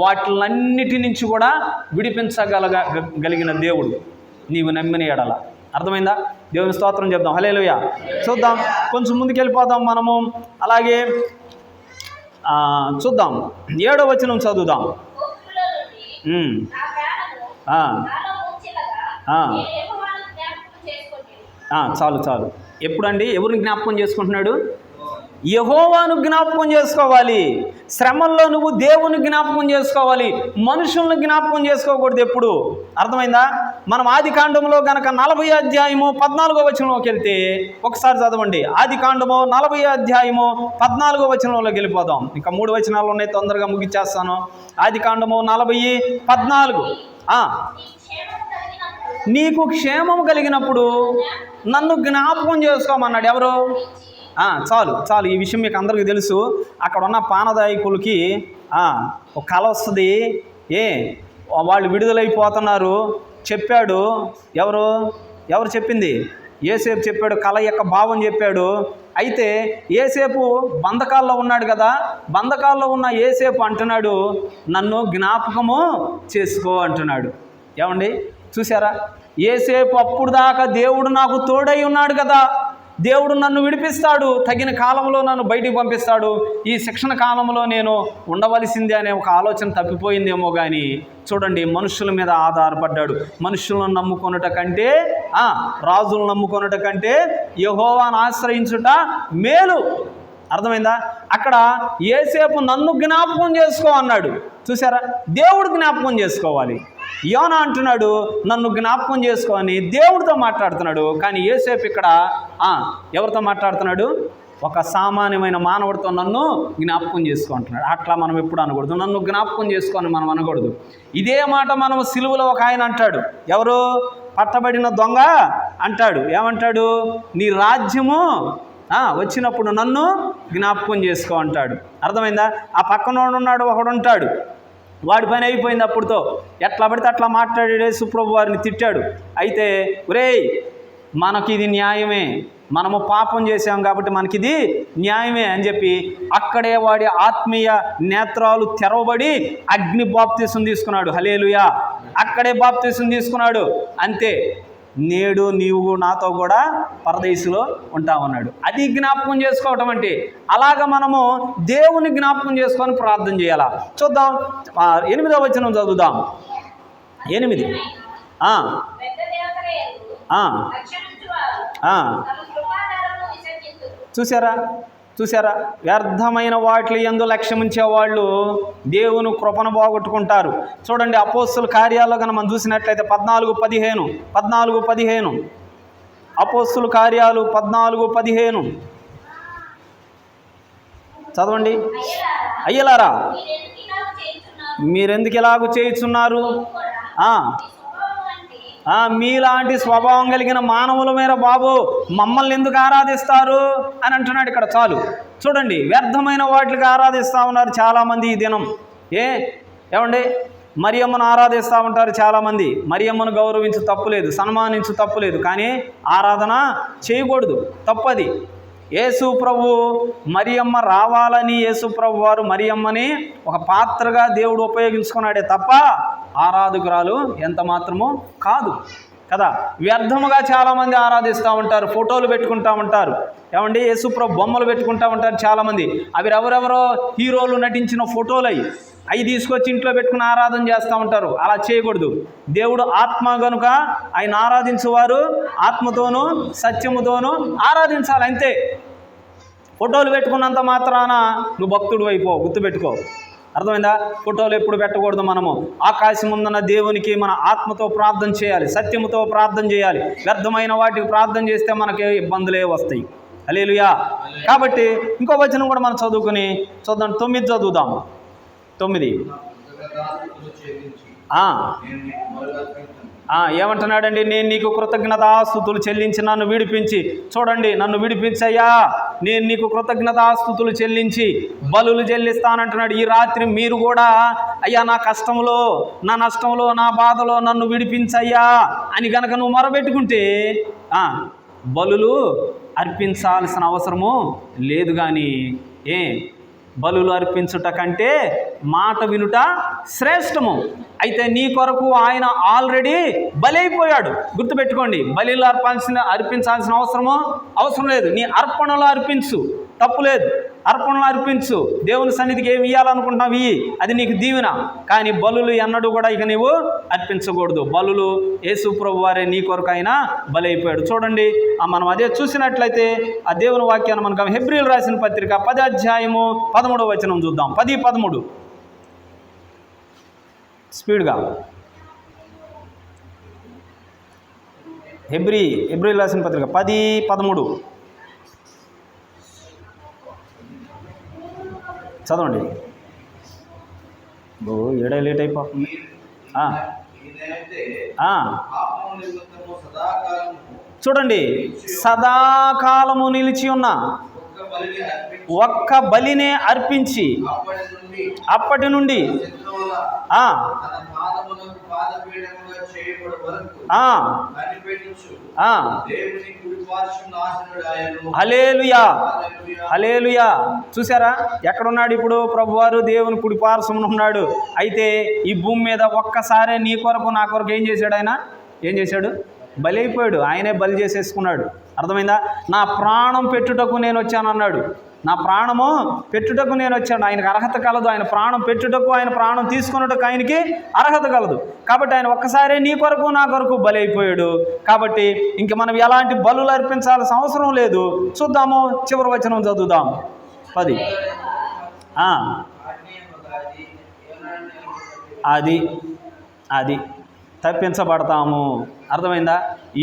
వాటిలన్నిటి నుంచి కూడా విడిపించగలిగిన దేవుడు నీవు నమ్మిన ఎడల. అర్థమైందా? దేవుని స్తోత్రం చెప్దాం, హల్లెలూయా. చూద్దాం, కొంచెం ముందుకు వెళ్ళిపోదాం మనము. అలాగే చూద్దాం 7వ వచనం చదువుదాం. చాలు. ఎప్పుడండి ఎవరిని జ్ఞాపకం చేసుకుంటున్నాడు? యెహోవాను జ్ఞాపకం చేసుకోవాలి. శ్రమల్లో నువ్వు దేవుని జ్ఞాపకం చేసుకోవాలి, మనుషులను జ్ఞాపకం చేసుకోకూడదు ఎప్పుడు. అర్థమైందా? మనం ఆదికాండంలో గనక 40వ అధ్యాయము 14వ వచనంలోకి వెళ్తే ఒకసారి చదవండి. ఆదికాండము 40వ అధ్యాయము 14వ వచనంలోకి వెళ్ళిపోదాం. ఇంకా 3 వచనాలు ఉన్నాయి, తొందరగా ముగిచ్చేస్తాను. ఆదికాండము 40:14. నీకు క్షేమం కలిగినప్పుడు నన్ను జ్ఞాపకం చేసుకోమన్నాడు. ఎవరు? చాలు. ఈ విషయం మీకు అందరికీ తెలుసు. అక్కడ ఉన్న పానదాయకులకి ఒక కల వస్తుంది. వాళ్ళు విడుదలైపోతున్నారు చెప్పాడు. ఎవరు చెప్పింది? యోసేపు చెప్పాడు. కల యొక్క భావం చెప్పాడు. అయితే యోసేపు బంధకాల్లో ఉన్నాడు కదా, బంధకాల్లో ఉన్న యోసేపు అంటున్నాడు, నన్ను జ్ఞాపకము చేసుకో అంటున్నాడు. ఏమండి చూసారా? యోసేపు అప్పుడు దాకా దేవుడు నాకు తోడై ఉన్నాడు కదా, దేవుడు నన్ను విడిపిస్తాడు, తగిన కాలంలో నన్ను బయటికి పంపిస్తాడు, ఈ శిక్షణ కాలంలో నేను ఉండవలసిందే అనే ఒక ఆలోచన తప్పిపోయిందేమో. కానీ చూడండి, మనుషుల మీద ఆధారపడ్డాడు. మనుషులను నమ్ముకొనుట కంటే, రాజులను నమ్ముకొనుట కంటే యెహోవాను ఆశ్రయించుట మేలు. అర్థమైందా? అక్కడ యోసేపు నన్ను జ్ఞాపకం చేసుకో అన్నాడు. చూసారా? దేవుడు జ్ఞాపకం చేసుకోవాలి. యోనా అంటున్నాడు నన్ను జ్ఞాపకం చేసుకో అని దేవుడితో మాట్లాడుతున్నాడు. కానీ యోసేపు ఇక్కడ ఎవరితో మాట్లాడుతున్నాడు? ఒక సామాన్యమైన మానవుడితో నన్ను జ్ఞాపకం చేసుకో అంటున్నాడు. అట్లా మనం ఎప్పుడు అనకూడదు. నన్ను జ్ఞాపకం చేసుకొని మనం అనకూడదు. ఇదే మాట మనం సిలువలో ఒక ఆయన అంటాడు. ఎవరు? పట్టబడిన దొంగ అంటాడు. ఏమంటాడు? నీ రాజ్యము వచ్చినప్పుడు నన్ను జ్ఞాపకం చేసుకో అంటాడు. అర్థమైందా? ఆ పక్కనోడు ఉన్నాడు, ఒకడు ఉంటాడు, వాడి పని అయిపోయింది అప్పుడుతో. ఎట్లా పడితే అట్లా మాట్లాడే సుప్రభు వారిని తిట్టాడు. అయితే ఒరేయ్, మనకి ఇది న్యాయమే, మనము పాపం చేసాం కాబట్టి మనకిది న్యాయమే అని చెప్పి అక్కడే వాడి ఆత్మీయ నేత్రాలు తెరవబడి అగ్ని బాప్తీసం తీసుకున్నాడు. హల్లెలూయా. అక్కడే బాప్తీసం తీసుకున్నాడు. అంతే, నేడు నీవు నాతో కూడా పరదేశులో ఉంటామన్నాడు. అది జ్ఞాపకం చేసుకోవటం అంటే. అలాగ మనము దేవుని జ్ఞాపకం చేసుకొని ప్రార్థన చేయాలా. చూద్దాం, 8వ వచనం చదువుదాం. 8. చూసారా వ్యర్థమైన వాటి యందు లక్ష్యముంచేవాళ్ళు దేవుని కృపను పోగొట్టుకుంటారు. చూడండి, అపోస్తుల కార్యాల్లో కనుక మనం చూసినట్లయితే 14:15 అపోస్తుల కార్యాలు 14:15 చదవండి. అయ్యలారా, మీరెందుకు ఇలాగూ చేయుచున్నారు? మీలాంటి స్వభావం కలిగిన మానవుల మీద బాబు మమ్మల్ని ఎందుకు ఆరాధిస్తారు అని అంటున్నాడు ఇక్కడ. చాలు, చూడండి, వ్యర్థమైన వాటికి ఆరాధిస్తూ ఉన్నారు చాలామంది ఈ దినం. ఏమండి, మరియమ్మను ఆరాధిస్తూ ఉంటారు చాలామంది. మరియమ్మను గౌరవించు తప్పులేదు, సన్మానించు తప్పులేదు, కానీ ఆరాధన చేయకూడదు, తప్పది. యేసు ప్రభు మరియమ్మ రావాలని యేసు ప్రభు వారు మరియమ్మని ఒక పాత్రగా దేవుడు ఉపయోగించుకున్నాడే తప్ప ఆరాధకురాలు ఎంత మాత్రమూ కాదు కదా. వ్యర్థముగా చాలామంది ఆరాధిస్తూ ఉంటారు, ఫోటోలు పెట్టుకుంటూ ఉంటారు. ఏమండి, యేసు ప్రభు బొమ్మలు పెట్టుకుంటూ ఉంటారు చాలామంది. అవి ఎవరెవరో హీరోలు నటించిన ఫోటోలు అవి తీసుకొచ్చి ఇంట్లో పెట్టుకుని ఆరాధన చేస్తూ ఉంటారు. అలా చేయకూడదు. దేవుడు ఆత్మ గనుక ఆయన ఆరాధించేవారు ఆత్మతోనూ సత్యముతోనూ ఆరాధించాలి, అంతే. ఫోటోలు పెట్టుకున్నంత మాత్రాన నువ్వు భక్తుడు అయిపో, గుర్తుపెట్టుకో. అర్థమైందా? ఫోటోలు ఎప్పుడు పెట్టకూడదు. మనము ఆకాశం ముందున్న దేవునికి మన ఆత్మతో ప్రార్థన చేయాలి, సత్యముతో ప్రార్థన చేయాలి. వ్యర్థమైన వాటికి ప్రార్థన చేస్తే మనకి ఇబ్బందులే వస్తాయి. హల్లెలూయా. కాబట్టి ఇంకో వచనం కూడా మనం చదువుకుని చూద్దాం. 9 చదువుదాం. 9 ఏమంటున్నాడండి? నేను నీకు కృతజ్ఞతాస్తుతులు చెల్లించి నన్ను విడిపించి. చూడండి, నన్ను విడిపించయ్యా, నేను నీకు కృతజ్ఞతాస్తుతులు చెల్లించి బలులు చెల్లిస్తానంటున్నాడు. ఈ రాత్రి మీరు కూడా అయ్యా నా కష్టంలో, నా నష్టంలో, నా బాధలో నన్ను విడిపించయ్యా అని గనక నువ్వు మొరబెట్టుకుంటే బలులు అర్పించాల్సిన అవసరము లేదు. కానీ బలులు అర్పించుట కంటే మాట వినుట శ్రేష్టము. అయితే నీ కొరకు ఆయన ఆల్రెడీ బలైపోయాడు. గుర్తుపెట్టుకోండి, బలిలో అర్పించాల్సిన అవసరం లేదు. నీ అర్పణలో అర్పించు, తప్పులేదు. అర్పణలు అర్పించు. దేవుని సన్నిధికి ఏమి ఇవ్వాలనుకుంటున్నావు అది నీకు దీవెన. కానీ బలులు ఎన్నడూ కూడా ఇక నీవు అర్పించకూడదు. బలులు యేసు ప్రభు వారే నీ కొరకు అయినా బలైపోయాడు. చూడండి, మనం అదే చూసినట్లయితే ఆ దేవుని వాక్యాన్ని మనకు హెబ్రీయులు రాసిన పత్రిక 10:13 వచనం చూద్దాం. 10:13 స్పీడ్గా. హెబ్రీయులు రాసిన పత్రిక 10:13 చదవండి. ఏడే లేట్ అయిపోతుంది. చూడండి, సదాకాలము నిలిచి ఉన్న ఒక్క బలినే అర్పించి అప్పటి నుండి హల్లెలూయా, హల్లెలూయా. చూసారా, ఎక్కడున్నాడు ఇప్పుడు ప్రభువారు? దేవుని కుడి పార్శ్వమున ఉన్నాడు. అయితే ఈ భూమి మీద ఒక్కసారే నీ కొరకు నా కొరకు ఏం చేశాడు? ఆయన ఏం చేశాడు? బలి అయిపోయాడు. ఆయనే బలి చేసేసుకున్నాడు. అర్థమైందా? నా ప్రాణం పెట్టుటకు నేను వచ్చాను అన్నాడు. నా ప్రాణము పెట్టుటకు నేను వచ్చాను. ఆయనకు అర్హత కలదు. ఆయన ప్రాణం పెట్టుటకు, ఆయన ప్రాణం తీసుకున్నటకు ఆయనకి అర్హత కలదు. కాబట్టి ఆయన ఒక్కసారే నీ కొరకు నా కొరకు బలి అయిపోయాడు. కాబట్టి ఇంక మనం ఎలాంటి బలులు అర్పించాల్సిన అవసరం లేదు. చూద్దాము, చివరి వచనం చదువుదాం. 10 అది తప్పించబడతాము. అర్థమైందా?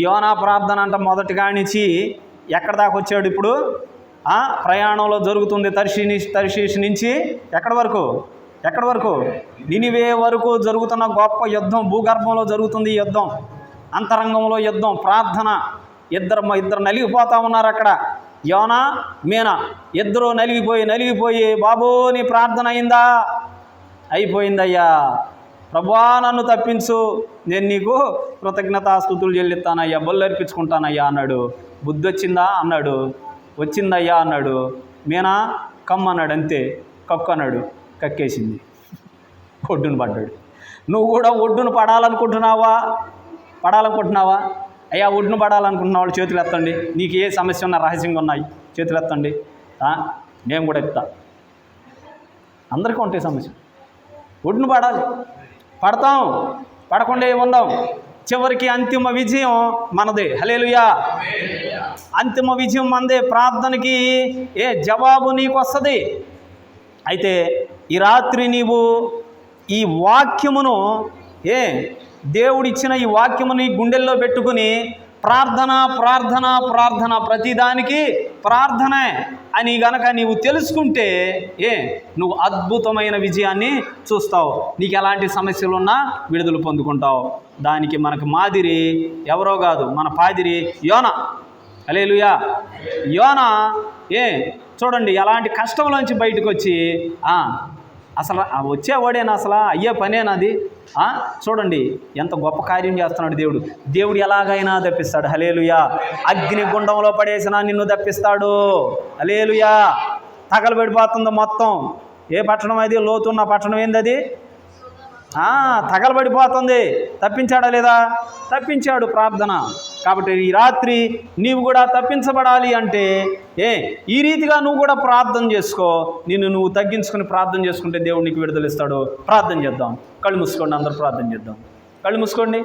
యోనా ప్రార్థన అంట మొదటిగా నుంచి ఎక్కడ దాకా వచ్చాడు? ఇప్పుడు ప్రయాణంలో జరుగుతుంది. తర్షీషు నుంచి ఎక్కడి వరకు? నినివే వరకు జరుగుతున్న గొప్ప యుద్ధం. భూగర్భంలో జరుగుతుంది ఈ యుద్ధం, అంతరంగంలో యుద్ధం, ప్రార్థన. ఇద్దరు నలిగిపోతా ఉన్నారు అక్కడ. యోనా, మీనా ఇద్దరు నలిగిపోయి బాబు నీ ప్రార్థన అయిందా? అయిపోయిందయ్యా. ప్రభువా నన్ను తప్పించు, నేను నీకు కృతజ్ఞతాస్తుతులు చెల్లిస్తానయ్యా, బొల్లు అర్పించుకుంటానయ్యా అన్నాడు. బుద్ధి వచ్చిందా అన్నాడు. వచ్చిందయ్యా అన్నాడు. మీనా కమ్మన్నాడు, అంతే. కక్కు అన్నాడు, కక్కేసింది. ఒడ్డును పడ్డాడు. నువ్వు కూడా ఒడ్డును పడాలనుకుంటున్నావా? అయ్యా ఒడ్డును పడాలనుకుంటున్న వాళ్ళు చేతులు ఎత్తండి. నీకు ఏ సమస్య ఉన్నా, రహస్యంగా ఉన్నాయి, చేతులు ఎత్తండి. నేను కూడా ఎత్తా. అందరికీ ఉంటాయి సమస్య. ఒడ్డును పడాలి, పడతాం, పడకుండా ఉందాం. చివరికి అంతిమ విజయం మనదే. హల్లెలూయా. అంతిమ విజయం మనదే. ప్రార్థనకి జవాబు నీకు వస్తుంది. అయితే ఈ రాత్రి నీవు ఈ వాక్యమును దేవుడిచ్చిన ఈ వాక్యముని గుండెల్లో పెట్టుకుని ప్రార్థన ప్రతిదానికి ప్రార్థనే అని గనక నీవు తెలుసుకుంటే నువ్వు అద్భుతమైన విజయాన్ని చూస్తావు. నీకు ఎలాంటి సమస్యలు ఉన్నా విడుదల పొందుకుంటావు. దానికి మనకు మాదిరి ఎవరో కాదు, మన పాదిరి యోనా. హల్లెలూయా. యోనా చూడండి ఎలాంటి కష్టంలోంచి బయటకు వచ్చి అసలు వచ్చేవాడేనా, అసలు అయ్యే పనేనాది? చూడండి ఎంత గొప్ప కార్యం చేస్తున్నాడు దేవుడు. దేవుడు ఎలాగైనా తప్పిస్తాడు. హల్లెలూయా. అగ్నిగుండంలో పడేసినా నిన్ను తప్పిస్తాడు. హల్లెలూయా. తగలబడిపోతుంది మొత్తం. ఏ పట్టణం అది? లోతున్న పట్టణం ఏంది అది? తగలబడిపోతుంది. తప్పించాడా లేదా? తప్పించాడు. ప్రార్థన. కాబట్టి ఈ రాత్రి నీవు కూడా తప్పించబడాలి అంటే ఈ రీతిగా నువ్వు కూడా ప్రార్థన చేసుకో. నిన్ను నువ్వు తగ్గించుకుని ప్రార్థన చేసుకుంటే దేవుడు నీకు విడుదల ఇస్తాడు. ప్రార్థన చేద్దాం. కళ్ళు మూసుకోండి, అందరూ ప్రార్థన చేద్దాం. కళ్ళు మూసుకోండి.